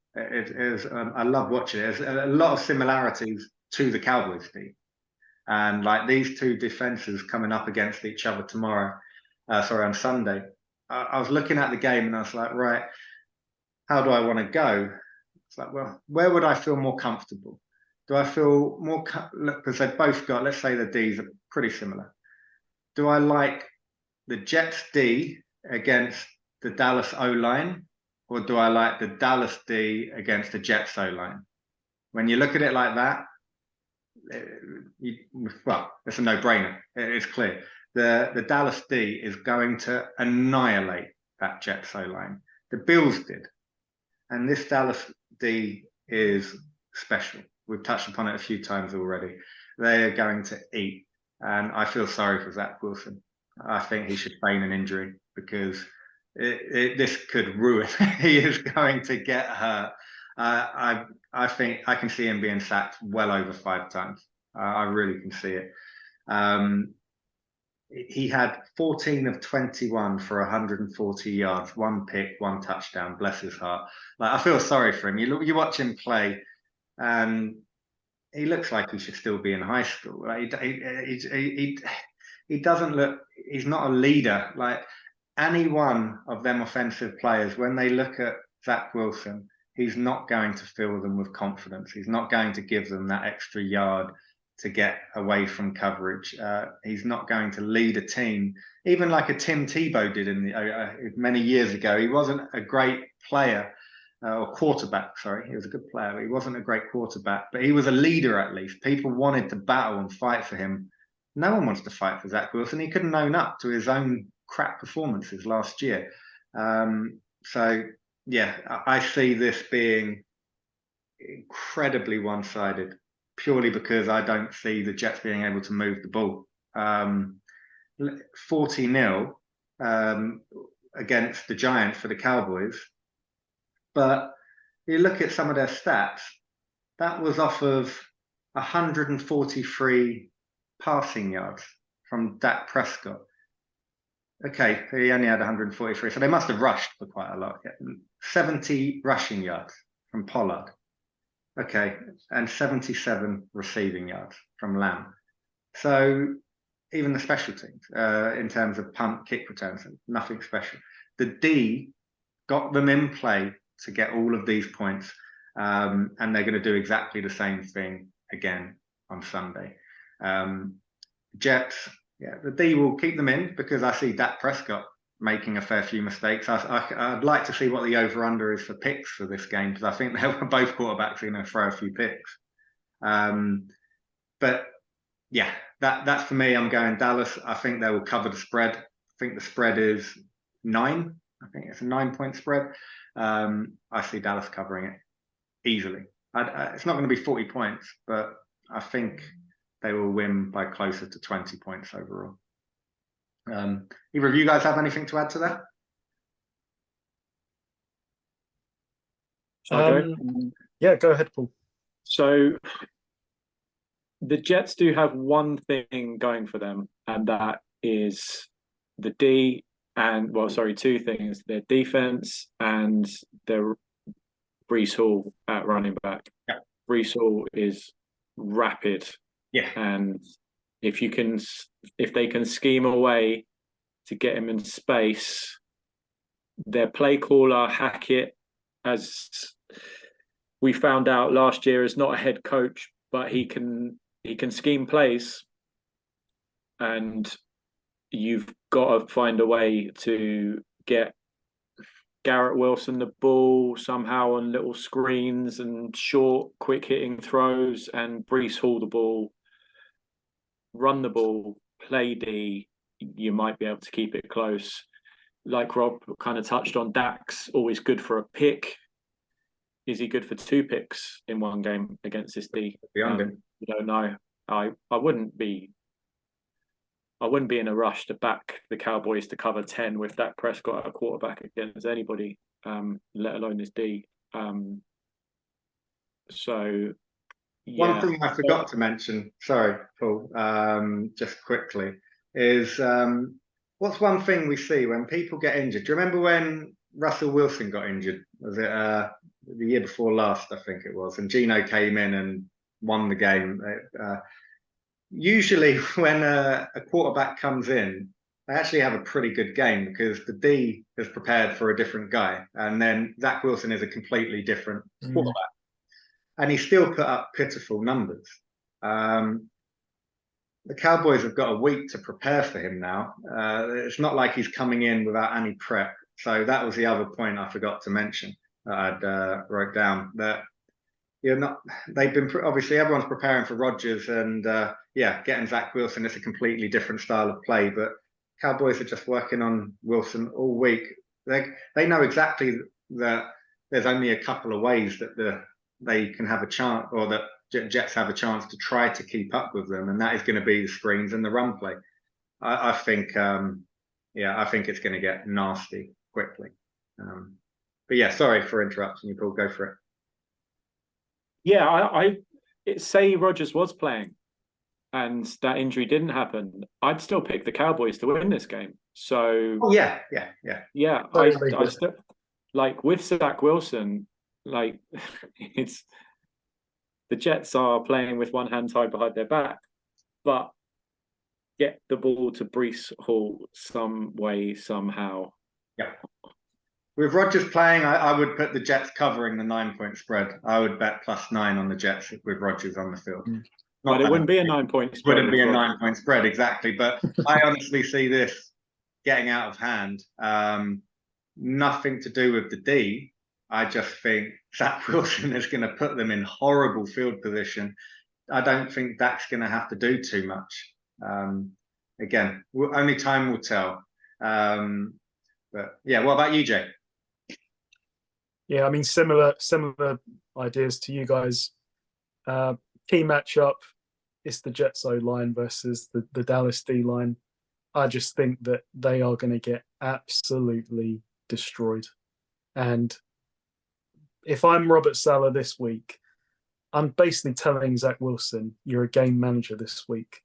I love watching it. There's a lot of similarities to the Cowboys team, and like these two defenses coming up against each other on Sunday. I was looking at the game and I was like, right, how do I want to go? It's like, well, where would I feel more comfortable? Do I feel more because they've both got, let's say the Ds are pretty similar. Do I like the Jets D against the Dallas O-line, or do I like the Dallas D against the Jets O-line? When you look at it like that, it's a no-brainer. It's clear. The Dallas D is going to annihilate that Jets O-line. The Bills did. And this Dallas D is special. We've touched upon it a few times already. They are going to eat. And I feel sorry for Zach Wilson. I think he should feign an injury because this could ruin. He is going to get hurt. I think I can see him being sacked well over 5 times. I really can see it. He had 14 of 21 for 140 yards, 1 pick, 1 touchdown. Bless his heart. Like, I feel sorry for him. You watch him play, and he looks like he should still be in high school. Like, he doesn't look. He's not a leader. Like any one of them offensive players, when they look at Zach Wilson, he's not going to fill them with confidence. He's not going to give them that extra yard to get away from coverage. He's not going to lead a team, even like a Tim Tebow did many years ago. He wasn't a great player or quarterback. Sorry, he was a good player, but he wasn't a great quarterback. But he was a leader at least. People wanted to battle and fight for him. No one wants to fight for Zach Wilson. He couldn't own up to his own crap performances last year. So yeah, I see this being incredibly one-sided, purely because I don't see the Jets being able to move the ball. 40-0 against the Giants for the Cowboys. But you look at some of their stats, that was off of 143 passing yards from Dak Prescott. Okay, he only had 143, so they must have rushed for quite a lot. 70 rushing yards from Pollard. Okay, and 77 receiving yards from Lamb. So even the special teams, in terms of punt, kick returns, nothing special. The D got them in play to get all of these points, and they're going to do exactly the same thing again on Sunday. Jets, yeah, the D will keep them in because I see Dak Prescott making a fair few mistakes. I'd like to see what the over-under is for picks for this game, because I think both quarterbacks are going to throw a few picks. But yeah, that's for me. I'm going Dallas. I think they will cover the spread. I think the spread is 9. I think it's a 9-point spread. I see Dallas covering it easily. It's not going to be 40 points, but I think they will win by closer to 20 points overall. Either of you guys have anything to add to that? Shall I go? Yeah, go ahead, Paul. So the Jets do have one thing going for them, and that is the D and, well, sorry, two things: their defense and their Breece Hall at running back. Yeah. Breece Hall is rapid. Yeah. And if they can scheme a way to get him in space, their play caller, Hackett, as we found out last year, is not a head coach, but he can scheme plays, and you've got to find a way to get Garrett Wilson the ball somehow on little screens and short, quick hitting throws, and Breece Hall the ball, run the ball, play D. You might be able to keep it close. Like Rob kind of touched on, Dak's always good for a pick. Is he good for 2 picks in one game against this D? We don't know. I wouldn't be in a rush to back the Cowboys to cover 10 with Dak Prescott at quarterback against anybody, let alone this D. So yeah. One thing I forgot to mention, sorry, Paul, just quickly, is what's one thing we see when people get injured? Do you remember when Russell Wilson got injured? Was it the year before last, I think it was, and Geno came in and won the game? Usually when a quarterback comes in, they actually have a pretty good game because the D is prepared for a different guy, and then Zach Wilson is a completely different quarterback. And he still put up pitiful numbers. The Cowboys have got a week to prepare for him now. It's not like he's coming in without any prep. So that was the other point I forgot to mention that I'd wrote down. That they've been, obviously everyone's preparing for Rodgers, and getting Zach Wilson, it's a completely different style of play. But Cowboys are just working on Wilson all week. They know exactly that there's only a couple of ways that they can have a chance, or that Jets have a chance to try to keep up with them, and that is going to be the screens and the run play. I think it's going to get nasty quickly. But yeah, sorry for interrupting you, Paul. Go for it. Yeah, say Rodgers was playing and that injury didn't happen, I'd still pick the Cowboys to win this game. So yeah. I still, like, with Zach Wilson, like, it's the Jets are playing with one hand tied behind their back, but get the ball to Breece Hall some way, somehow. Yeah. With Rodgers playing, I would put the Jets covering the 9-point spread. I would bet +9 on the Jets with Rodgers on the field. But it wouldn't be a 9-point spread. Wouldn't be a 9-point spread, exactly. But I honestly see this getting out of hand. Nothing to do with the D. I just think Zach Wilson is going to put them in horrible field position. I don't think Dak's going to have to do too much. Again, only time will tell. But yeah, what about you, Jay? Yeah, I mean, similar ideas to you guys. Key matchup, it's the Jets O-line versus the Dallas D-line. I just think that they are going to get absolutely destroyed. And if I'm Robert Saleh this week, I'm basically telling Zach Wilson, you're a game manager this week.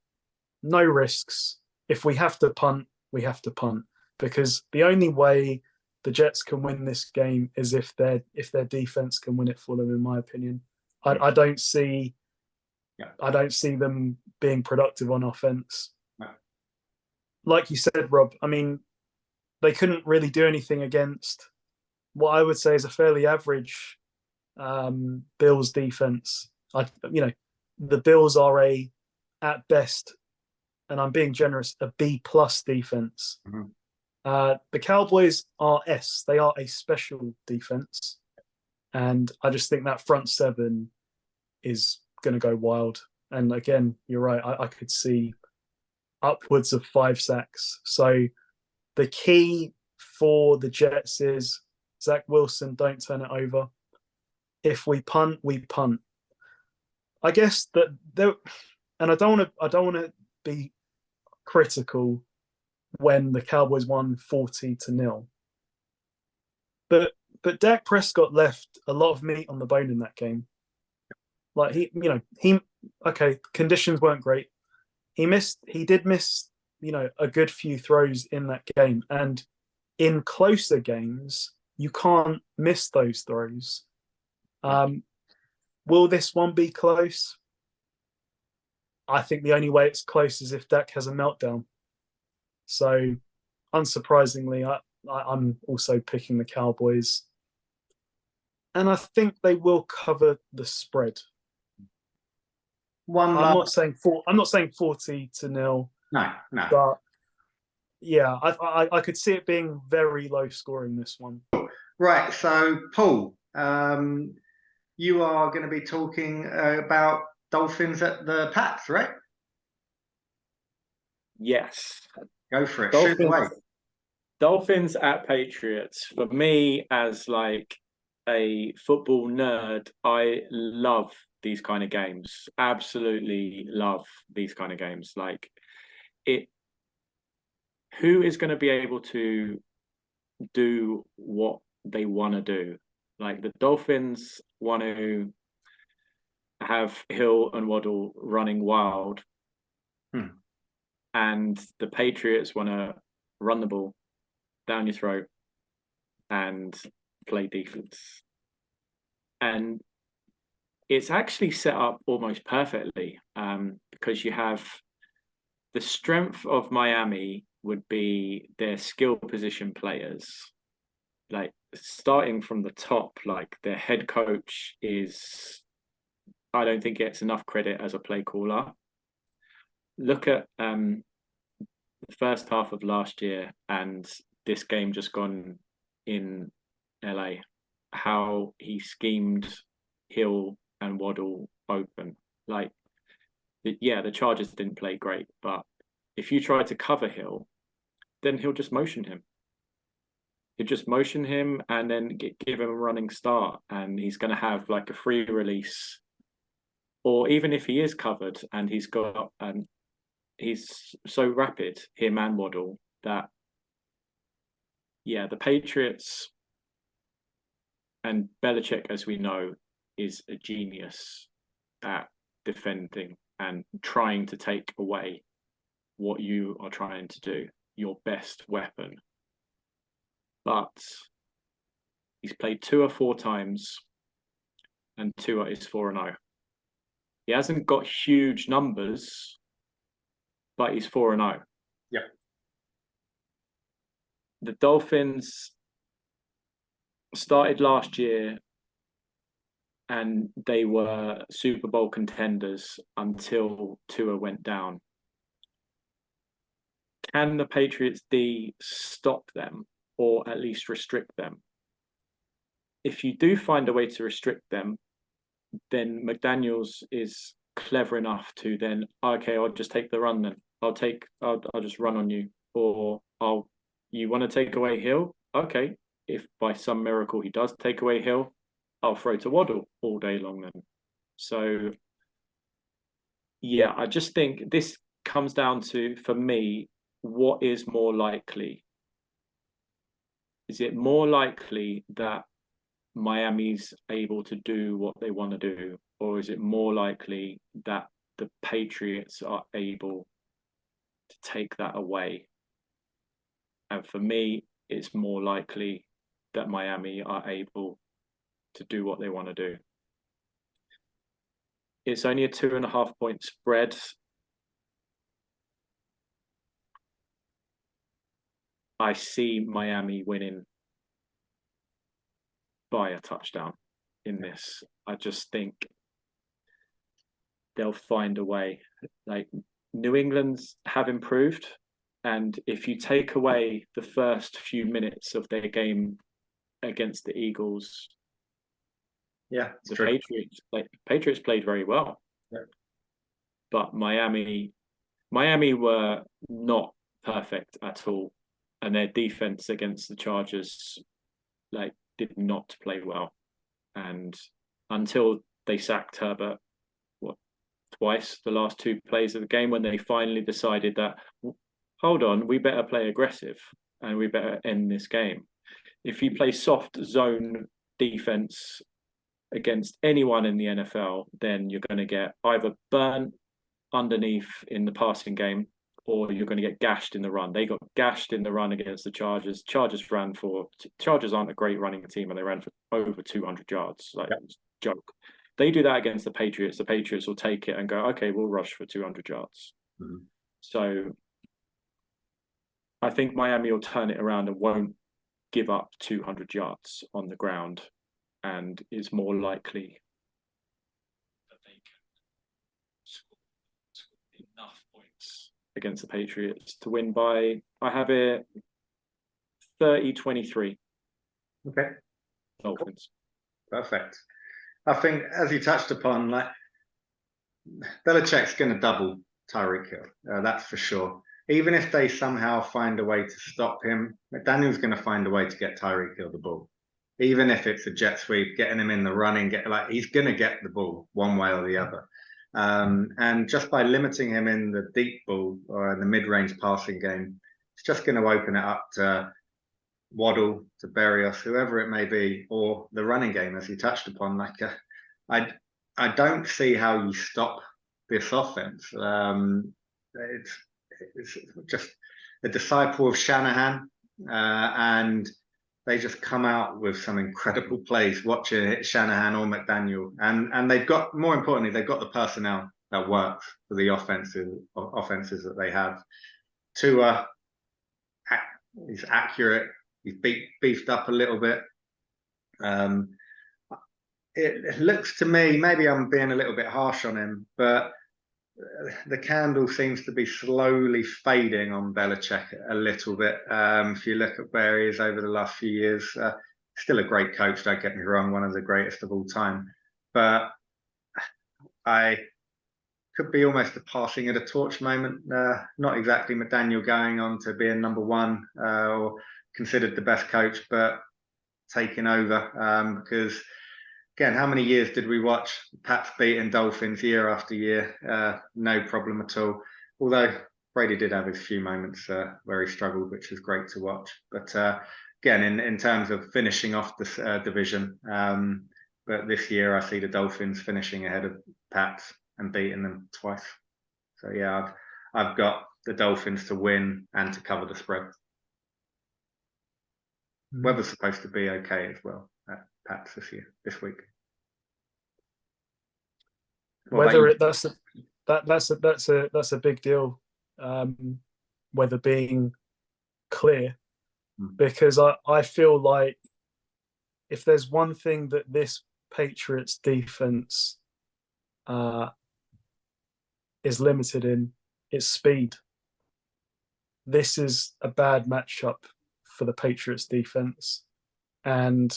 No risks. If we have to punt, we have to punt. Because the only way the Jets can win this game is if their defense can win it for them, in my opinion. I don't see them being productive on offense. No. Like you said, Rob, I mean, they couldn't really do anything against what I would say is a fairly average Bills defense. The Bills are at best, and I'm being generous, a B+ defense. Mm-hmm. The Cowboys are S. They are a special defense. And I just think that front seven is going to go wild. And again, you're right. I could see upwards of 5 sacks. So the key for the Jets is Zach Wilson, don't turn it over. If we punt, we punt. I guess that and I don't want to be critical when the Cowboys won 40-0. But Dak Prescott left a lot of meat on the bone in that game. Like conditions weren't great. He did miss, a good few throws in that game. And in closer games, you can't miss those throws. Will this one be close? I think the only way it's close is if Dak has a meltdown. So, unsurprisingly, I'm also picking the Cowboys, and I think they will cover the spread. I'm not saying 40-0. No. But yeah, I could see it being very low scoring, this one. Right. So, Paul, you are going to be talking about Dolphins at the Pats, right? Yes. Go for it. Shoot away. Dolphins at Patriots. For me, as like a football nerd, I love these kind of games. Absolutely love these kind of games. Like who is going to be able to do what they want to do? Like the Dolphins want to have Hill and Waddle running wild. And the Patriots want to run the ball down your throat and play defense. And it's actually set up almost perfectly because you have the strength of Miami would be their skill position players. Like starting from the top, like their head coach I don't think gets enough credit as a play caller. Look at the first half of last year and this game just gone in LA, how he schemed Hill and Waddle open. Like, the Chargers didn't play great, but if you try to cover Hill, then he'll just motion him. He'll just motion him and then give him a running start, and he's going to have like a free release. Or even if he is covered and he's so rapid, him and Waddle, that the Patriots and Belichick, as we know, is a genius at defending and trying to take away what you are trying to do, your best weapon. But he's played Tua 4 times and Tua is 4-0. He hasn't got huge numbers, but he's 4-0. Yeah. The Dolphins started last year and they were Super Bowl contenders until Tua went down. Can the Patriots D stop them or at least restrict them? If you do find a way to restrict them, then McDaniels is clever enough to then, okay, I'll just take the run then. I'll just run on you. Or you want to take away Hill? Okay. If by some miracle he does take away Hill, I'll throw to Waddle all day long then. So yeah, I just think this comes down to, for me, what is more likely? Is it more likely that Miami's able to do what they want to do, or is it more likely that the Patriots are able to take that away? And for me, it's more likely that Miami are able to do what they want to do. It's only a 2.5 point spread. I see Miami winning by a touchdown in this. I just think they'll find a way. Like, New England's have improved, and if you take away the first few minutes of their game against the Eagles, the Patriots played very well. Yeah. But Miami were not perfect at all, and their defense against the Chargers did not play well. And until they sacked Herbert twice, the last two plays of the game, when they finally decided that, hold on, we better play aggressive and we better end this game. If you play soft zone defense against anyone in the NFL, then you're going to get either burnt underneath in the passing game, or you're going to get gashed in the run. They got gashed in the run against the Chargers. Chargers aren't a great running team, and they ran for over 200 yards. Joke. They do that against the Patriots. The Patriots will take it and go, okay, we'll rush for 200 yards. Mm-hmm. So I think Miami will turn it around and won't give up 200 yards on the ground, and is more likely that they can score enough points against the Patriots to win by, I have it 30-23. Okay. Dolphins. Perfect. I think, as you touched upon, Belichick's going to double Tyreek Hill. That's for sure. Even if they somehow find a way to stop him, McDaniel's going to find a way to get Tyreek Hill the ball. Even if it's a jet sweep, getting him in the running, he's going to get the ball one way or the other. And just by limiting him in the deep ball or in the mid-range passing game, it's just going to open it up to Waddle, to Berrios, whoever it may be, or the running game, as you touched upon. I don't see how you stop this offense. It's just a disciple of Shanahan, and they just come out with some incredible plays watching Shanahan or McDaniel, and they've got, more importantly, they've got the personnel that works for the offenses that they have. Tua, he's accurate. He's beefed up a little bit. It looks to me, maybe I'm being a little bit harsh on him, but the candle seems to be slowly fading on Belichick a little bit. If you look at where he is over the last few years, still a great coach, don't get me wrong, one of the greatest of all time. But I could be almost a passing of the torch moment. Not exactly McDaniel going on to being number one or considered the best coach, but taking over because, again, how many years did we watch Pats beating Dolphins year after year? No problem at all. Although Brady did have his few moments where he struggled, which was great to watch. But again, in terms of finishing off this division, but this year I see the Dolphins finishing ahead of Pats and beating them twice. So yeah, I've got the Dolphins to win and to cover the spread. Weather's supposed to be okay as well at Pats this week. Whether that's a big deal. Weather being clear, because I feel like if there's one thing that this Patriots defense is limited in, it's speed. This is a bad matchup for the Patriots defense. And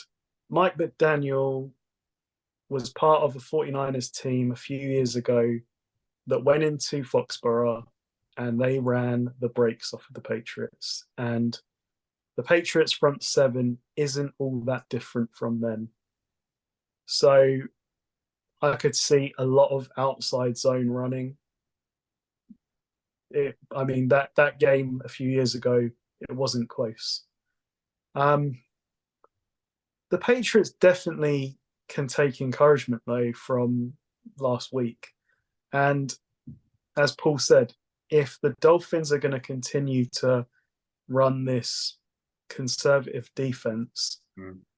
Mike McDaniel was part of a 49ers team a few years ago that went into Foxborough and they ran the brakes off of the Patriots. And the Patriots front seven isn't all that different from them. So I could see a lot of outside zone running. That game a few years ago, it wasn't close. The Patriots definitely can take encouragement, though, from last week. And as Paul said, if the Dolphins are going to continue to run this conservative defense,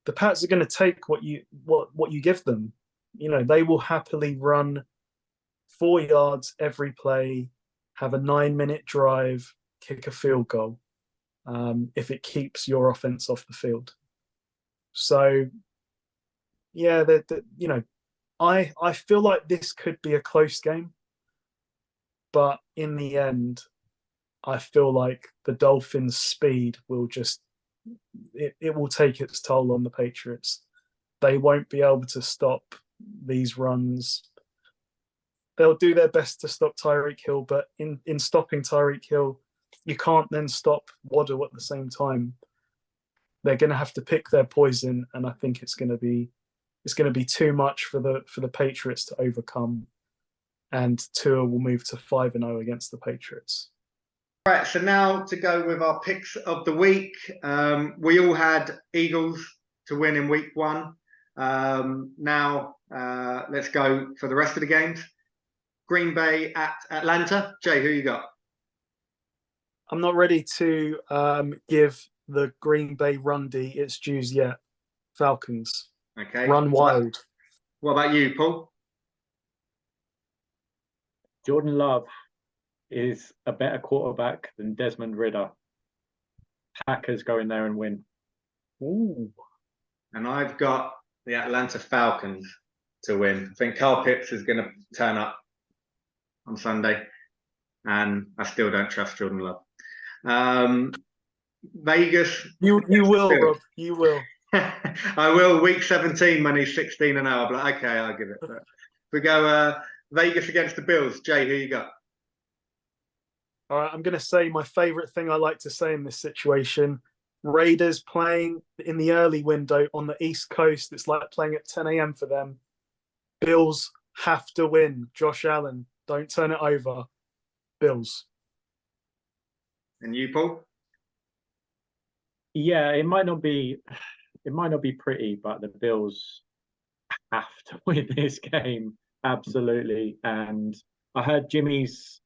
the Pats are going to take what you give them. They will happily run 4 yards every play, have a 9-minute drive, kick a field goal, if it keeps your offense off the field. So, yeah, I feel like this could be a close game, but in the end, I feel like the Dolphins' speed will it will take its toll on the Patriots. They won't be able to stop these runs. They'll do their best to stop Tyreek Hill, but in stopping Tyreek Hill, you can't then stop Waddle at the same time. They're going to have to pick their poison, and I think it's going to be too much for the Patriots to overcome. And Tua will move to 5-0 against the Patriots. Right, so now to go with our picks of the week. We all had Eagles to win in week 1. Now let's go for the rest of the games. Green Bay at Atlanta. Jay, who you got? I'm not ready to give the Green Bay run D its dues yet. Falcons. Okay. Run wild. What about you, Paul? Jordan Love is a better quarterback than Desmond Ridder. Packers go in there and win. Ooh. And I've got the Atlanta Falcons to win. I think Kyle Pitts is going to turn up on Sunday, and I still don't trust Jordan Love. Vegas. You will, Rob. You will. I will. Week 17, money 16 an hour. But okay, I'll give it. But we go Vegas against the Bills. Jay, who you got? All right, I'm going to say my favorite thing I like to say in this situation. Raiders playing in the early window on the East Coast. It's like playing at 10 a.m. for them. Bills have to win. Josh Allen, don't turn it over. Bills. And you, Paul? Yeah, it might not be pretty, but the Bills have to win this game, absolutely. And I heard Jimmy's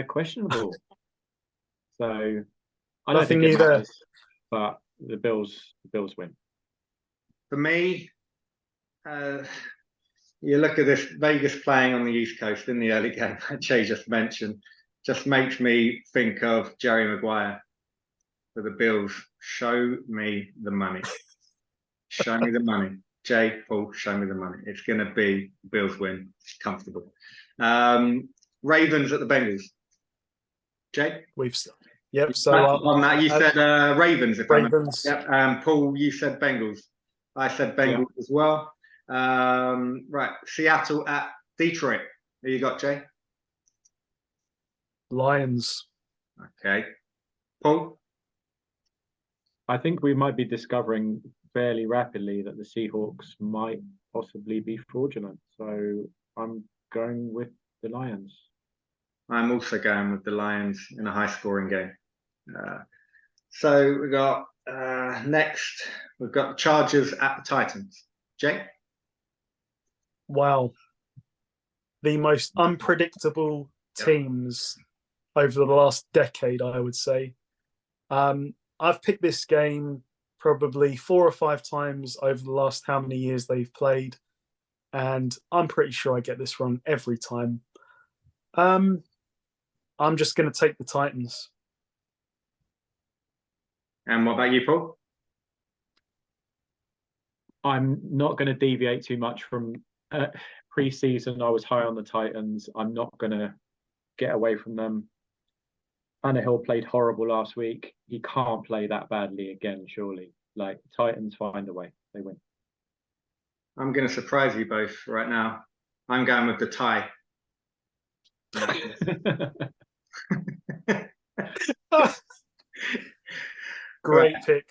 questionable, so I don't think it matters. But the Bills win. For me, you look at this Vegas playing on the East Coast in the early game that Jay just mentioned, just makes me think of Jerry Maguire for the Bills. Show me the money. Show me the money. Jay, Paul, show me the money. It's going to be Bills win. Comfortable. Ravens at the Bengals. Jay? Yep. So on that, you said Ravens. Ravens. Yep. Paul, you said Bengals. I said Bengals as well. Right. Seattle at Detroit. Who you got, Jay? Lions. Okay. Paul? I think we might be discovering fairly rapidly that the Seahawks might possibly be fraudulent. So I'm going with the Lions. I'm also going with the Lions in a high-scoring game. So we got next, we've got Chargers at the Titans. Jay? Wow. The most unpredictable teams over the last decade, I would say. I've picked this game probably 4 or 5 times over the last how many years they've played, and I'm pretty sure I get this wrong every time. I'm just going to take the Titans. And what about you, Paul? I'm not going to deviate too much from pre-season. I was high on the Titans. I'm not going to get away from them. Tannehill played horrible last week. He can't play that badly again, surely. Like, Titans find a way. They win. I'm going to surprise you both right now. I'm going with the tie. Great pick.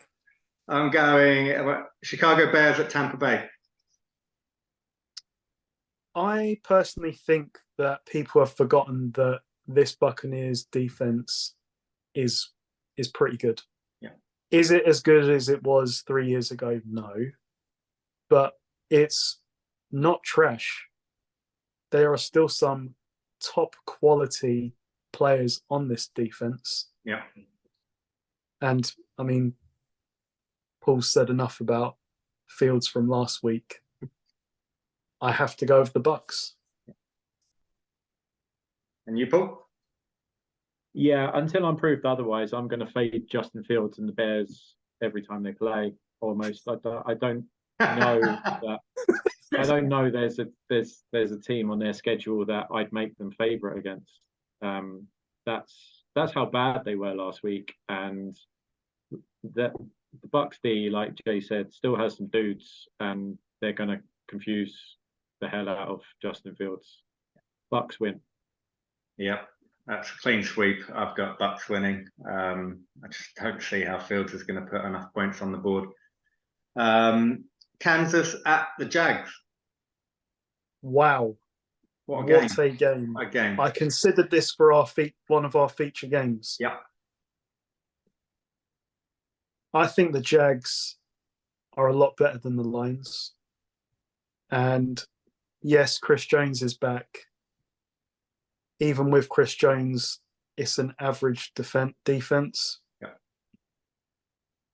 I'm going Chicago Bears at Tampa Bay. I personally think that people have forgotten that this Buccaneers defense is pretty good. Yeah. Is it as good as it was 3 years ago? No. But it's not trash. There are still some top quality players on this defense. Yeah. And I mean, Paul said enough about Fields from last week. I have to go with the Bucs. And you, Paul? Yeah, until I'm proved otherwise, I'm going to fade Justin Fields and the Bears every time they play. Almost, I don't know that. I don't know. There's a team on their schedule that I'd make them favourite against. That's how bad they were last week, and that the Bucs D, like Jay said, still has some dudes, and they're going to confuse the hell out of Justin Fields. Bucs win. Yeah, that's a clean sweep. I've got Bucs winning. I just don't see how Fields is going to put enough points on the board. Kansas at the Jags. Wow. What a game. What a game. What a game. I considered this for one of our feature games. Yeah. I think the Jags are a lot better than the Lions. And yes, Chris Jones is back. Even with Chris Jones, it's an average defense. Yeah.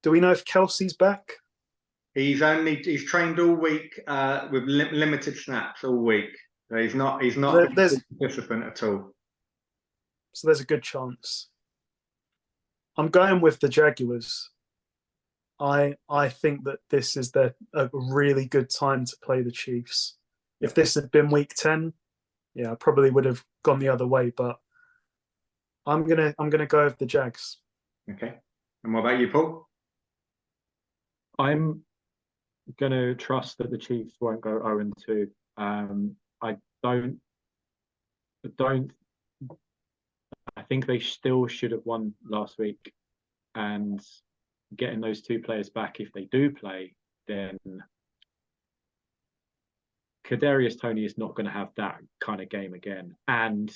Do we know if Kelsey's back? He's trained all week with limited snaps all week. So he's not a participant at all. So there's a good chance. I'm going with the Jaguars. I think that this is a really good time to play the Chiefs. If this had been week 10, yeah, I probably would have gone the other way, but I'm gonna go with the Jags. Okay. And what about you, Paul? I'm gonna trust that the Chiefs won't go 0-2. I think they still should have won last week, and getting those two players back, if they do play, then Kadarius Toney is not going to have that kind of game again. And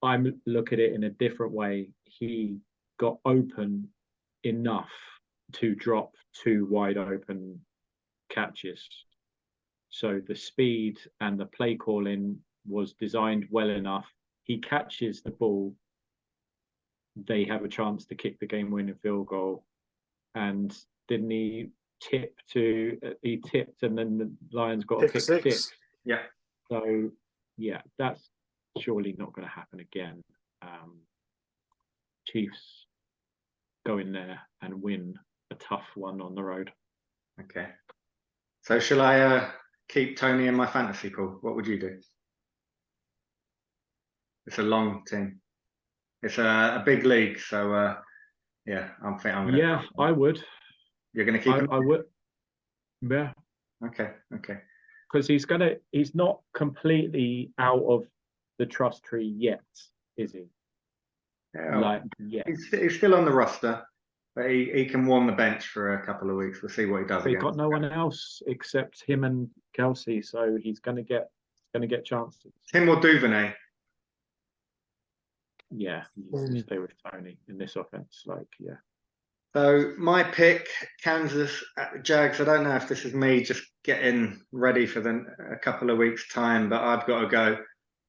I'm look at it in a different way. He got open enough to drop two wide open catches. So the speed and the play calling was designed well enough. He catches the ball. They have a chance to kick the game-winning field goal. And didn't he he tipped and then the Lions got a pick six. Yeah. So, yeah, that's surely not going to happen again. Chiefs go in there and win a tough one on the road. Okay. So shall I keep Tony in my fantasy pool? What would you do? It's a long team. It's a big league, so yeah, I'm going to. Yeah, I would. You're going to keep him? I would. Yeah. Okay. Because he's not completely out of the trust tree yet, is he? Yeah. He's still on the roster, but he can warm the bench for a couple of weeks. We'll see what he does. He's got no one else except him and Kelsey, so he's going to get chances. Him or Duvernay? Yeah, you stay with Tony in this offense. Yeah. So my pick, Kansas at the Jags. I don't know if this is me just getting ready for a couple of weeks' time, but I've got to go.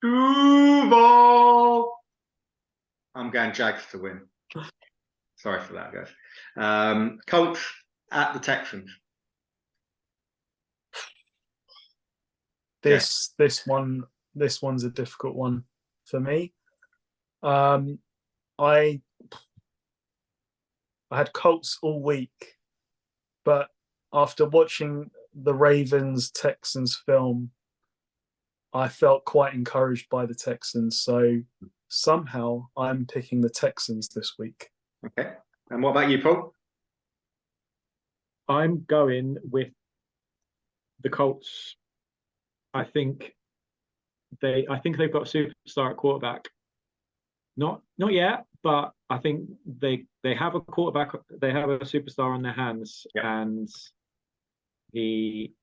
Duval. I'm going Jags to win. Sorry for that, guys. Colts at the Texans. This one's a difficult one for me. I had Colts all week, but after watching the Ravens Texans film, I felt quite encouraged by the Texans. So somehow I'm picking the Texans this week. Okay. And what about you, Paul? I'm going with the Colts. I think they've got a superstar at quarterback. Not yet, but I think they have a quarterback. They have a superstar on their hands, and he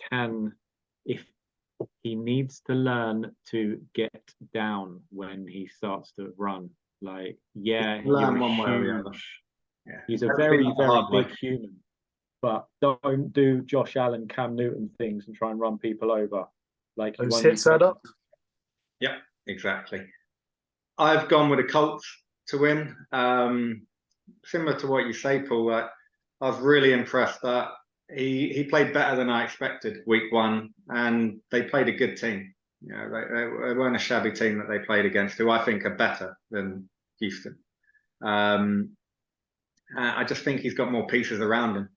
can, if he needs to learn to get down when he starts to run. Like, yeah, learn one way or the other. Yeah. He's a very, very big human. But don't do Josh Allen, Cam Newton things and try and run people over. Like, those hits add up. Yeah, exactly. I've gone with the Colts to win. Similar to what you say, Paul. I was really impressed that he played better than I expected week one, and they played a good team. You know, they weren't a shabby team that they played against, who I think are better than Houston. I just think he's got more pieces around him.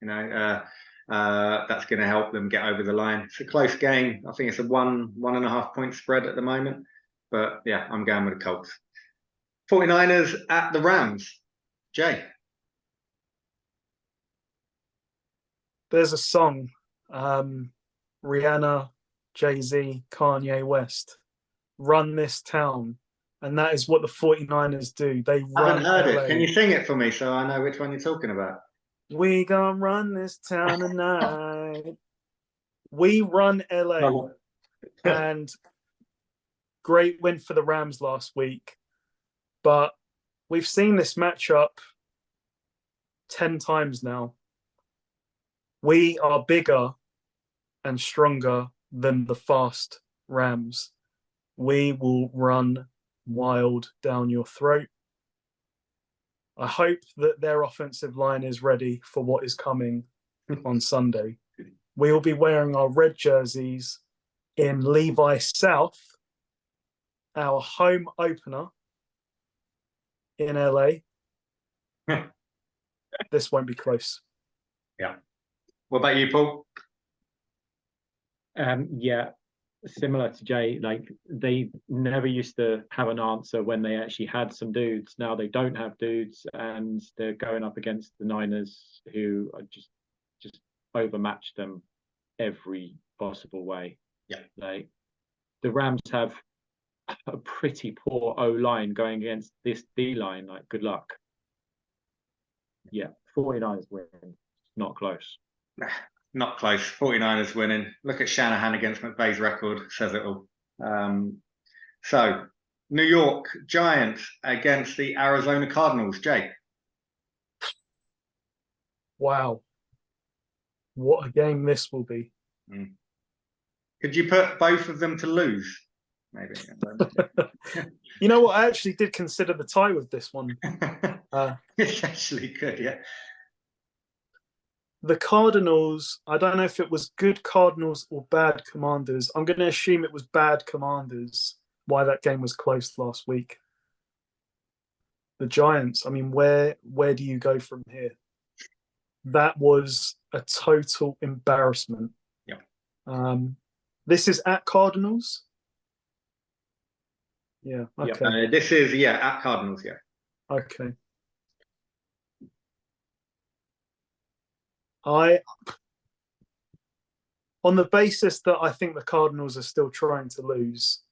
You know, that's going to help them get over the line. It's a close game. I think it's a 1.5 point spread at the moment. But yeah, I'm going with the Colts. 49ers at the Rams. Jay. There's a song, Rihanna, Jay-Z, Kanye West, Run This Town. And that is what the 49ers do. They run. I haven't heard LA. it. Can you sing it for me so I know which one you're talking about? We gonna run this town tonight. We run LA. Oh. And great win for the Rams last week. But we've seen this matchup 10 times now. We are bigger and stronger than the fast Rams. We will run wild down your throat. I hope that their offensive line is ready for what is coming on Sunday. We will be wearing our red jerseys in Levi South, our home opener in LA. This won't be close. Yeah. What about you, Paul? Yeah, similar to Jay. Like, they never used to have an answer when they actually had some dudes. Now they don't have dudes, and they're going up against the Niners, who are just overmatched them every possible way. Yeah. Like, the Rams have a pretty poor O-line going against this D-line. Like, good luck. Yeah, 49ers win. Not close. Not close. 49ers winning. Look at Shanahan against McVay's record. Says it all. So, New York Giants against the Arizona Cardinals. Jay. Wow. What a game this will be. Could you put both of them to lose? Maybe. You know what? I actually did consider the tie with this one. It actually could, yeah. The Cardinals, I don't know if it was good Cardinals or bad Commanders. I'm going to assume it was bad Commanders, why that game was close last week. The Giants, I mean, where do you go from here? That was a total embarrassment. Yeah. This is at Cardinals? Yeah, okay. This is, at Cardinals, yeah. Okay. On the basis that I think the Cardinals are still trying to lose,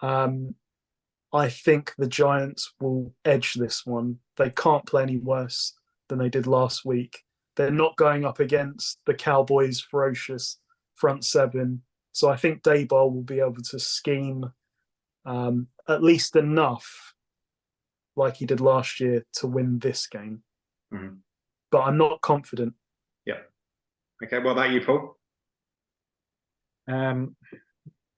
I think the Giants will edge this one. They can't play any worse than they did last week. They're not going up against the Cowboys' ferocious front seven. So I think Daboll will be able to scheme at least enough, like he did last year, to win this game. Mm-hmm. But I'm not confident. Yeah. Okay, what about you, Paul?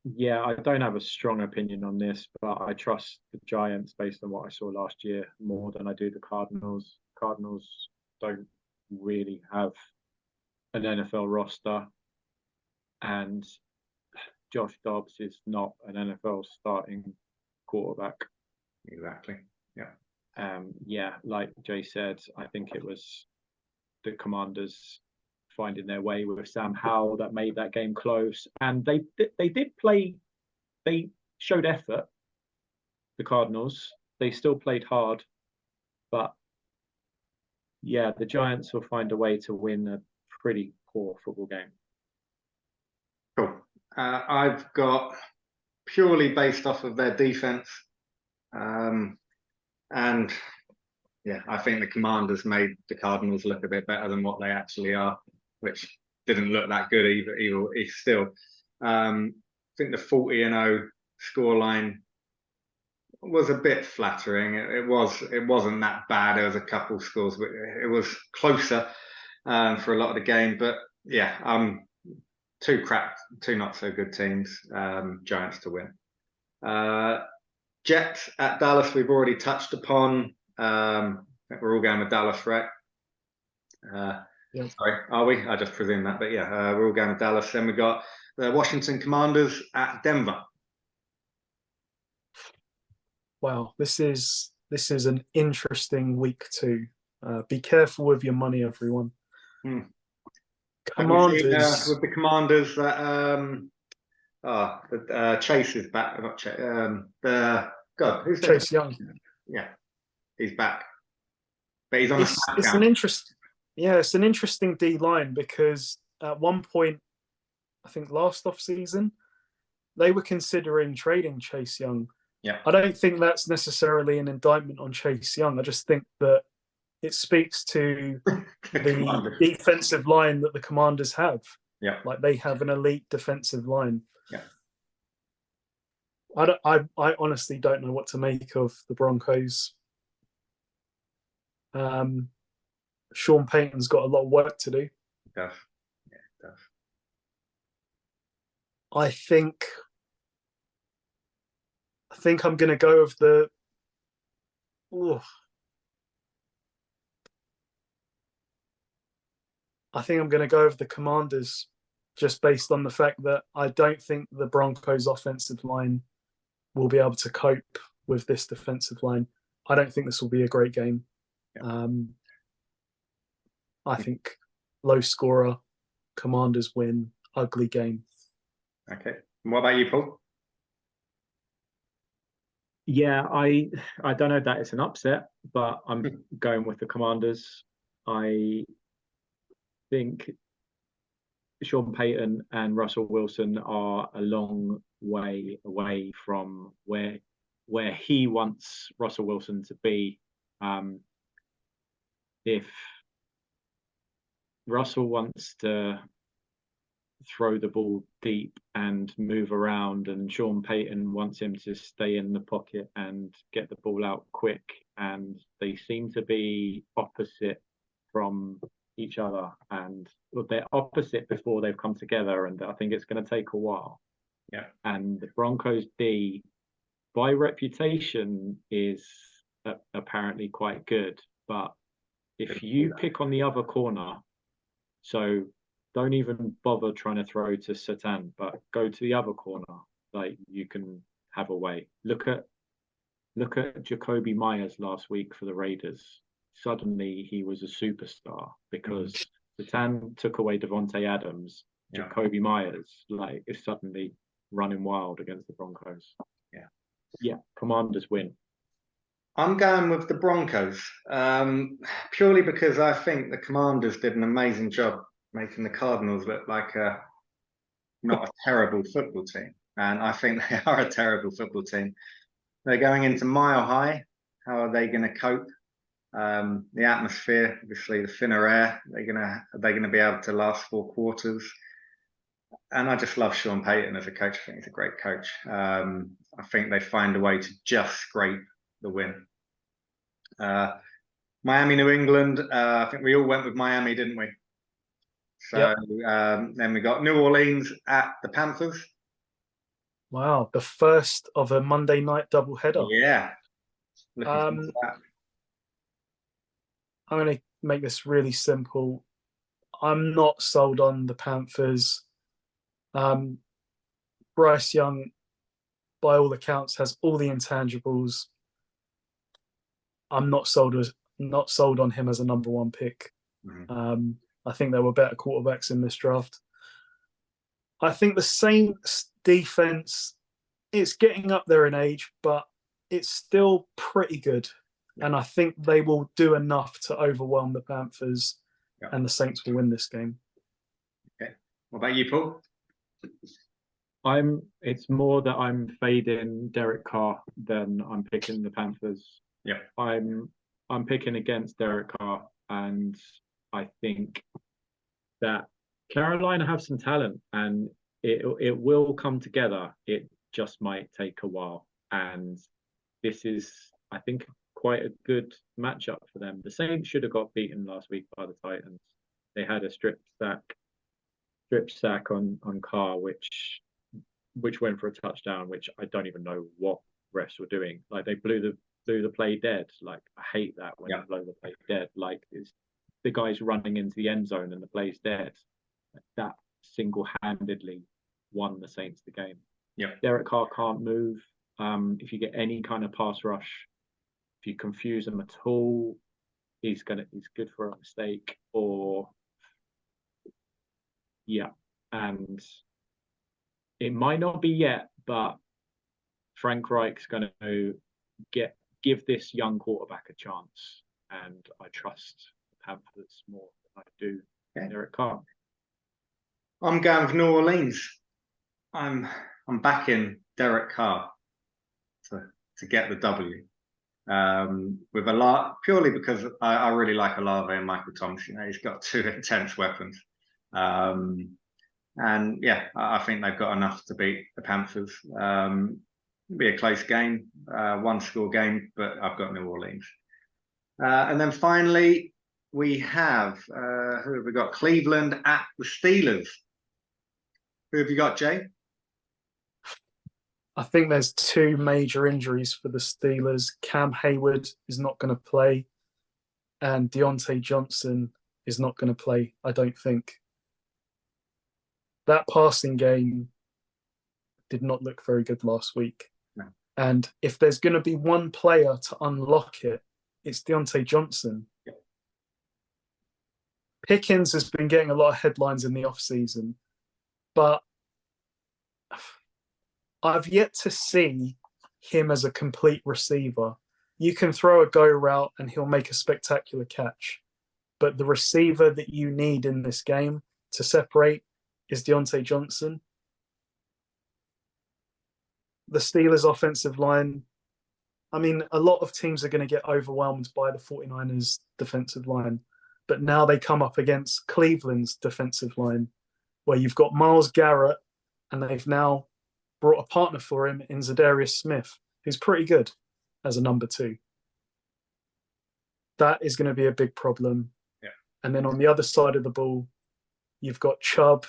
Yeah, I don't have a strong opinion on this, but I trust the Giants based on what I saw last year more than I do the Cardinals. Cardinals don't really have an NFL roster, and Josh Dobbs is not an NFL starting quarterback. Exactly. Yeah. Yeah, like Jay said, I think it was the Commanders finding their way with Sam Howell that made that game close. And they did play. They showed effort. The Cardinals. They still played hard, but yeah, the Giants will find a way to win a pretty poor football game. Cool. I've got purely based off of their defense, and yeah, I think the Commanders made the Cardinals look a bit better than what they actually are, which didn't look that good either. Still, I think the 40-0 scoreline was a bit flattering. It wasn't that bad. There was a couple scores, but it was closer for a lot of the game. But yeah, two not so good teams. Giants to win. Jets at Dallas. We've already touched upon. I think we're all going with Dallas, right? Yeah. Sorry, are we? I just presume that, but yeah, we're all going with Dallas. Then we got the Washington Commanders at Denver. Wow, this is an interesting week too. Be careful with your money, everyone. Commanders with the Commanders that Chase is back. Not Chase. Who's Chase Young? Yeah, he's back, but he's on. It's an interesting D line because at one point, I think last off season, they were considering trading Chase Young. Yeah, I don't think that's necessarily an indictment on Chase Young. I just think that it speaks to the defensive line that the Commanders have. Yeah, like they have an elite defensive line. Yeah, I honestly don't know what to make of the Broncos. Sean Payton's got a lot of work to do. It does. Yeah, it does. I think I'm going to go with the. I think I'm going to go with the Commanders, just based on the fact that I don't think the Broncos' offensive line will be able to cope with this defensive line. I don't think this will be a great game. Yeah. I think low scorer, Commanders win, ugly game. Okay. And what about you, Paul? Yeah, I don't know that it's an upset, but I'm going with the Commanders. I think Sean Payton and Russell Wilson are a long way away from where he wants Russell Wilson to be. If Russell wants to throw the ball deep and move around, and Sean Payton wants him to stay in the pocket and get the ball out quick, and they seem to be opposite from each other, and they're opposite before they've come together, and I think it's going to take a while. Yeah. And the Broncos D, by reputation, is apparently quite good, but if you pick on the other corner, so don't even bother trying to throw to Satan, but go to the other corner. Like, you can have a way. Look at Jacoby Myers last week for the Raiders. Suddenly he was a superstar because Satan took away Devontae Adams. Yeah. Jacoby Myers is suddenly running wild against the Broncos. Yeah. Commanders win. I'm going with the Broncos, purely because I think the Commanders did an amazing job making the Cardinals look like not a terrible football team. And I think they are a terrible football team. They're going into Mile High. How are they going to cope? The atmosphere, obviously, the thinner air. Are they going to be able to last 4 quarters? And I just love Sean Payton as a coach. I think he's a great coach. I think they find a way to just scrape the win. Miami, New England. I think we all went with Miami, didn't we? So then we got New Orleans at the Panthers. Wow, the first of a Monday night doubleheader. Yeah. I'm going to make this really simple. I'm not sold on the Panthers. Bryce Young, by all accounts, has all the intangibles. I'm not sold on him as a number 1 pick. I think there were better quarterbacks in this draft. I think the Saints defense, it's getting up there in age, but it's still pretty good. And I think they will do enough to overwhelm the Panthers, and the Saints will win this game. Okay. What about you, Paul? It's more that I'm fading Derek Carr than I'm picking the Panthers. Yeah. I'm picking against Derek Carr, and I think that Carolina have some talent, and it will come together. It just might take a while, and this is, I think, quite a good matchup for them. The Saints should have got beaten last week by the Titans. They had a strip sack on Carr, which went for a touchdown, which I don't even know what refs were doing. Like, they blew the play dead. Like, I hate that when they blow the play dead. Like, it's the guy's running into the end zone and the play's dead. Like, that single-handedly won the Saints the game. Yeah. Derek Carr can't move. If you get any kind of pass rush, if you confuse him at all, he's good for a mistake. And it might not be yet, but Frank Reich's going to give this young quarterback a chance, and I trust the Panthers more than I do Derek Carr. I'm going with New Orleans. I'm backing Derek Carr to get the W. With a lot, purely because I really like Olave and Michael Thomas. You know, he's got two intense weapons. And yeah, I think they've got enough to beat the Panthers. It'll be a close game, one-score game, but I've got New Orleans. And then finally, we have, who have we got? Cleveland at the Steelers. Who have you got, Jay? I think there's two major injuries for the Steelers. Cam Hayward is not going to play, and Deontay Johnson is not going to play, I don't think. That passing game did not look very good last week. No. And if there's going to be one player to unlock it, it's Deontay Johnson. Yeah. Pickens has been getting a lot of headlines in the offseason, but I've yet to see him as a complete receiver. You can throw a go route and he'll make a spectacular catch. But the receiver that you need in this game to separate is Deontay Johnson. The Steelers' offensive line, I mean, a lot of teams are going to get overwhelmed by the 49ers' defensive line. But now they come up against Cleveland's defensive line, where you've got Myles Garrett, and they've now brought a partner for him in Zadarius Smith, who's pretty good as a number 2. That is going to be a big problem. Yeah. And then on the other side of the ball, you've got Chubb,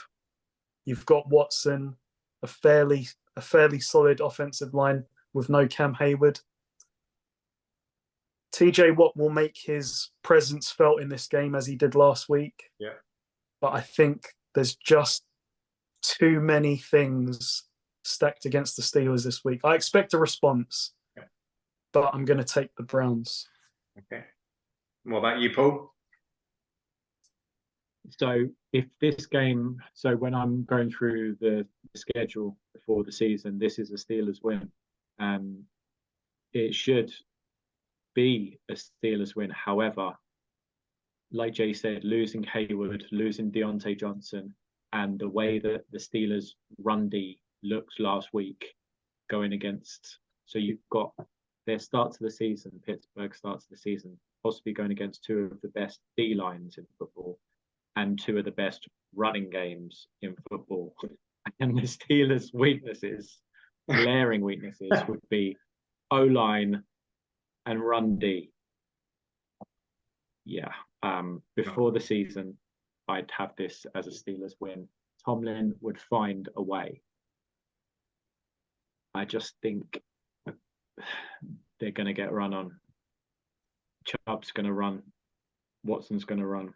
you've got Watson, a fairly solid offensive line with no Cam Hayward. TJ Watt will make his presence felt in this game as he did last week. Yeah. But I think there's just too many things stacked against the Steelers this week. I expect a response, but I'm going to take the Browns. Okay. What about you, Paul? So if this game, so when I'm going through the schedule before the season, this is a Steelers win. It should be a Steelers win. However, like Jay said, losing Hayward, losing Deontay Johnson, and the way that the Steelers run D looked last week going against, so you've got their start to the season, Pittsburgh starts the season, possibly going against two of the best D lines in football and two of the best running games in football. And the Steelers' weaknesses, glaring weaknesses, would be O-line and run D. Yeah. Before the season, I'd have this as a Steelers win. Tomlin would find a way. I just think they're going to get run on. Chubb's going to run. Watson's going to run.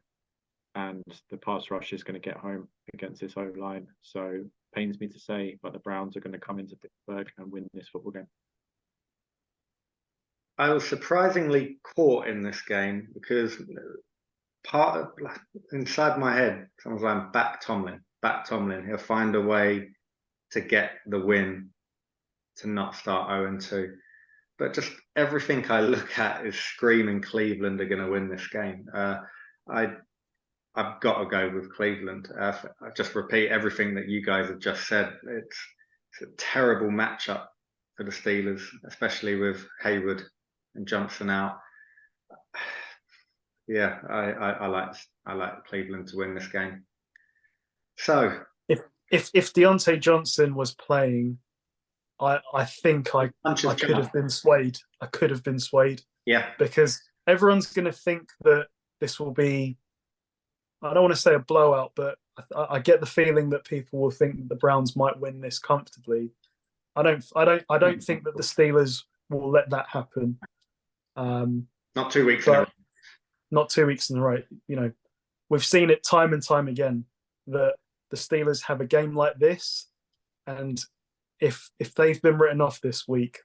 And the pass rush is going to get home against this O-line. So, pains me to say, but the Browns are going to come into Pittsburgh and win this football game. I was surprisingly caught in this game because part of inside my head, someone's like, back Tomlin. He'll find a way to get the win, to not start 0-2. But just everything I look at is screaming Cleveland are going to win this game. I've got to go with Cleveland. I just repeat everything that you guys have just said. It's a terrible matchup for the Steelers, especially with Hayward and Johnson out. Yeah, I like Cleveland to win this game. So if Deontay Johnson was playing, I think I could have been swayed. I could have been swayed. Yeah, because everyone's going to think that this will be, I don't want to say a blowout, but I get the feeling that people will think that the Browns might win this comfortably. I don't think that the Steelers will let that happen. Not 2 weeks in a row. Not 2 weeks in a row. You know, we've seen it time and time again that the Steelers have a game like this, and if they've been written off this week,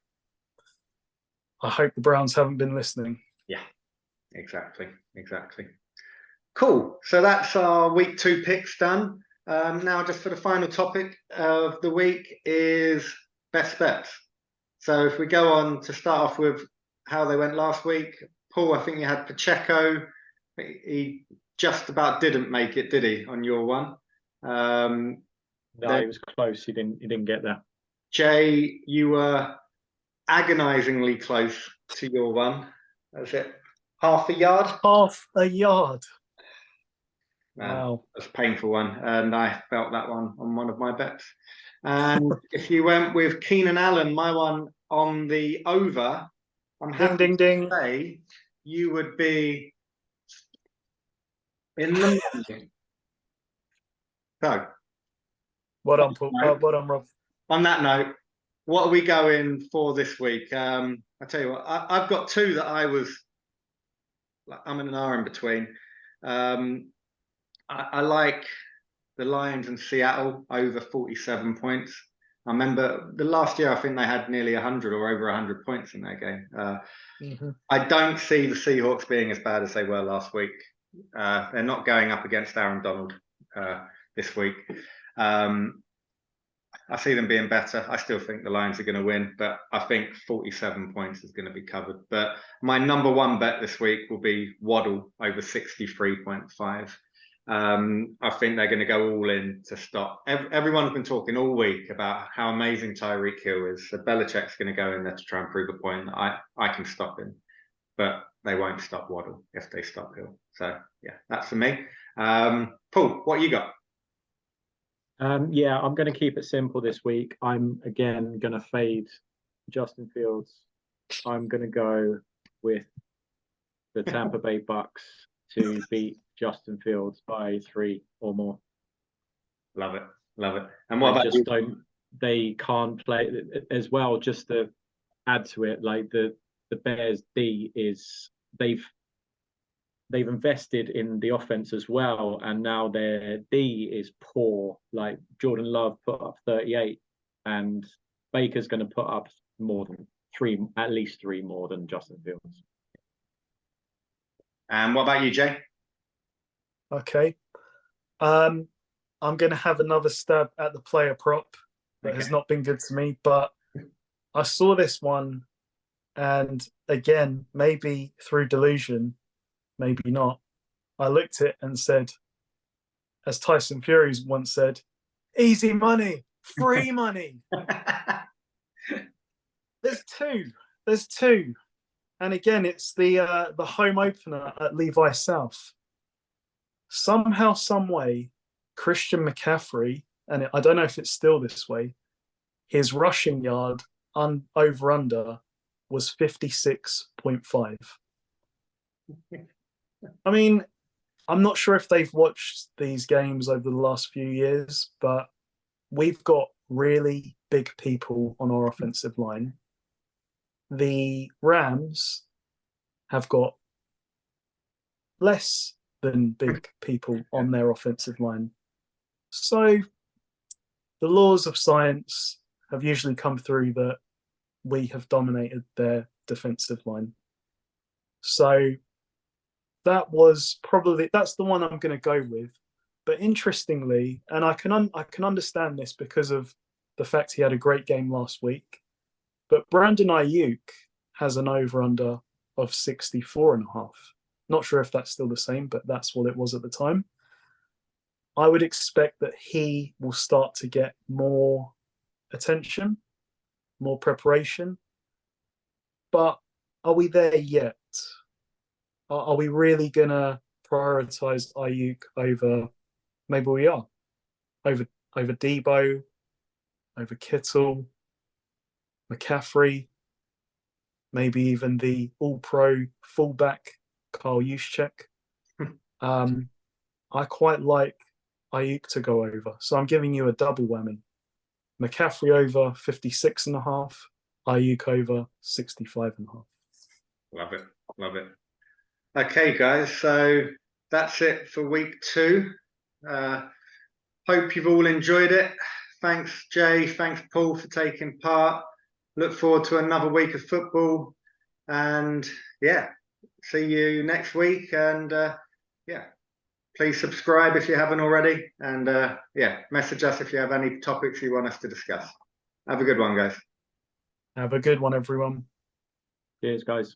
I hope the Browns haven't been listening. Yeah, exactly. Cool. So that's our week 2 picks done. Now, just for the final topic of the week is best bets. So if we go on to start off with how they went last week, Paul, I think you had Pacheco. He just about didn't make it, did he, on your one? No, he was close. He didn't get that. Jay, you were agonizingly close to your one. That's it. Half a yard? Half a yard. Wow. That's a painful one. And I felt that one on one of my bets. And if you went with Keenan Allen, my one on the over, I'm happy to say you would be in the money. So, well done, Paul. Well done, Rob. On that note, what are we going for this week? I tell you what, I've got 2 that I'm in an hour in between. I like the Lions and Seattle over 47 points. I remember the last year, I think they had nearly 100 or over 100 points in their game. I don't see the Seahawks being as bad as they were last week. They're not going up against Aaron Donald this week. I see them being better. I still think the Lions are going to win, but I think 47 points is going to be covered. But my number 1 bet this week will be Waddle over 63.5. I think they're going to go all in to stop. Everyone's been talking all week about how amazing Tyreek Hill is. So Belichick's going to go in there to try and prove a point that I can stop him. But they won't stop Waddle if they stop Hill. So, yeah, that's for me. Paul, what you got? Yeah, I'm going to keep it simple this week. I'm, again, going to fade Justin Fields. I'm going to go with the Tampa Bay Bucks to beat Justin Fields by 3 or more. Love it. And what about you? They can't play as well. Just to add to it, like the Bears D is they've invested in the offense as well, and now their D is poor. Like Jordan Love put up 38, and Baker's going to put up more than 3, at least 3 more than Justin Fields. And what about you, Jay? Okay. I'm going to have another stab at the player prop that has not been good to me, but I saw this one, and again, maybe through delusion, maybe not, I looked at it and said, as Tyson Fury once said, easy money, free money. There's two. And again, it's the home opener at Levi South. Somehow, some way, Christian McCaffrey, and I don't know if it's still this way, his rushing yard over under was 56.5. I mean, I'm not sure if they've watched these games over the last few years, but we've got really big people on our offensive line. The Rams have got less than big people on their offensive line. So the laws of science have usually come through that we have dominated their defensive line. So that's the one I'm going to go with. But interestingly, and I can understand this because of the fact he had a great game last week. But Brandon Ayuk has an over/under of 64.5. Not sure if that's still the same, but that's what it was at the time. I would expect that he will start to get more attention, more preparation. But are we there yet? Are we really going to prioritize Ayuk over, maybe we are, over Debo, over Kittle, McCaffrey, maybe even the all-pro fullback, Kyle Juszczyk. I quite like Ayuk to go over. So I'm giving you a double whammy. McCaffrey over 56.5, Ayuk over 65.5. Love it. Love it. Okay, guys. So that's it for week 2. Hope you've all enjoyed it. Thanks, Jay. Thanks, Paul, for taking part. Look forward to another week of football. And yeah, see you next week. And yeah, please subscribe if you haven't already. And yeah, message us if you have any topics you want us to discuss. Have a good one, guys. Have a good one, everyone. Cheers, guys.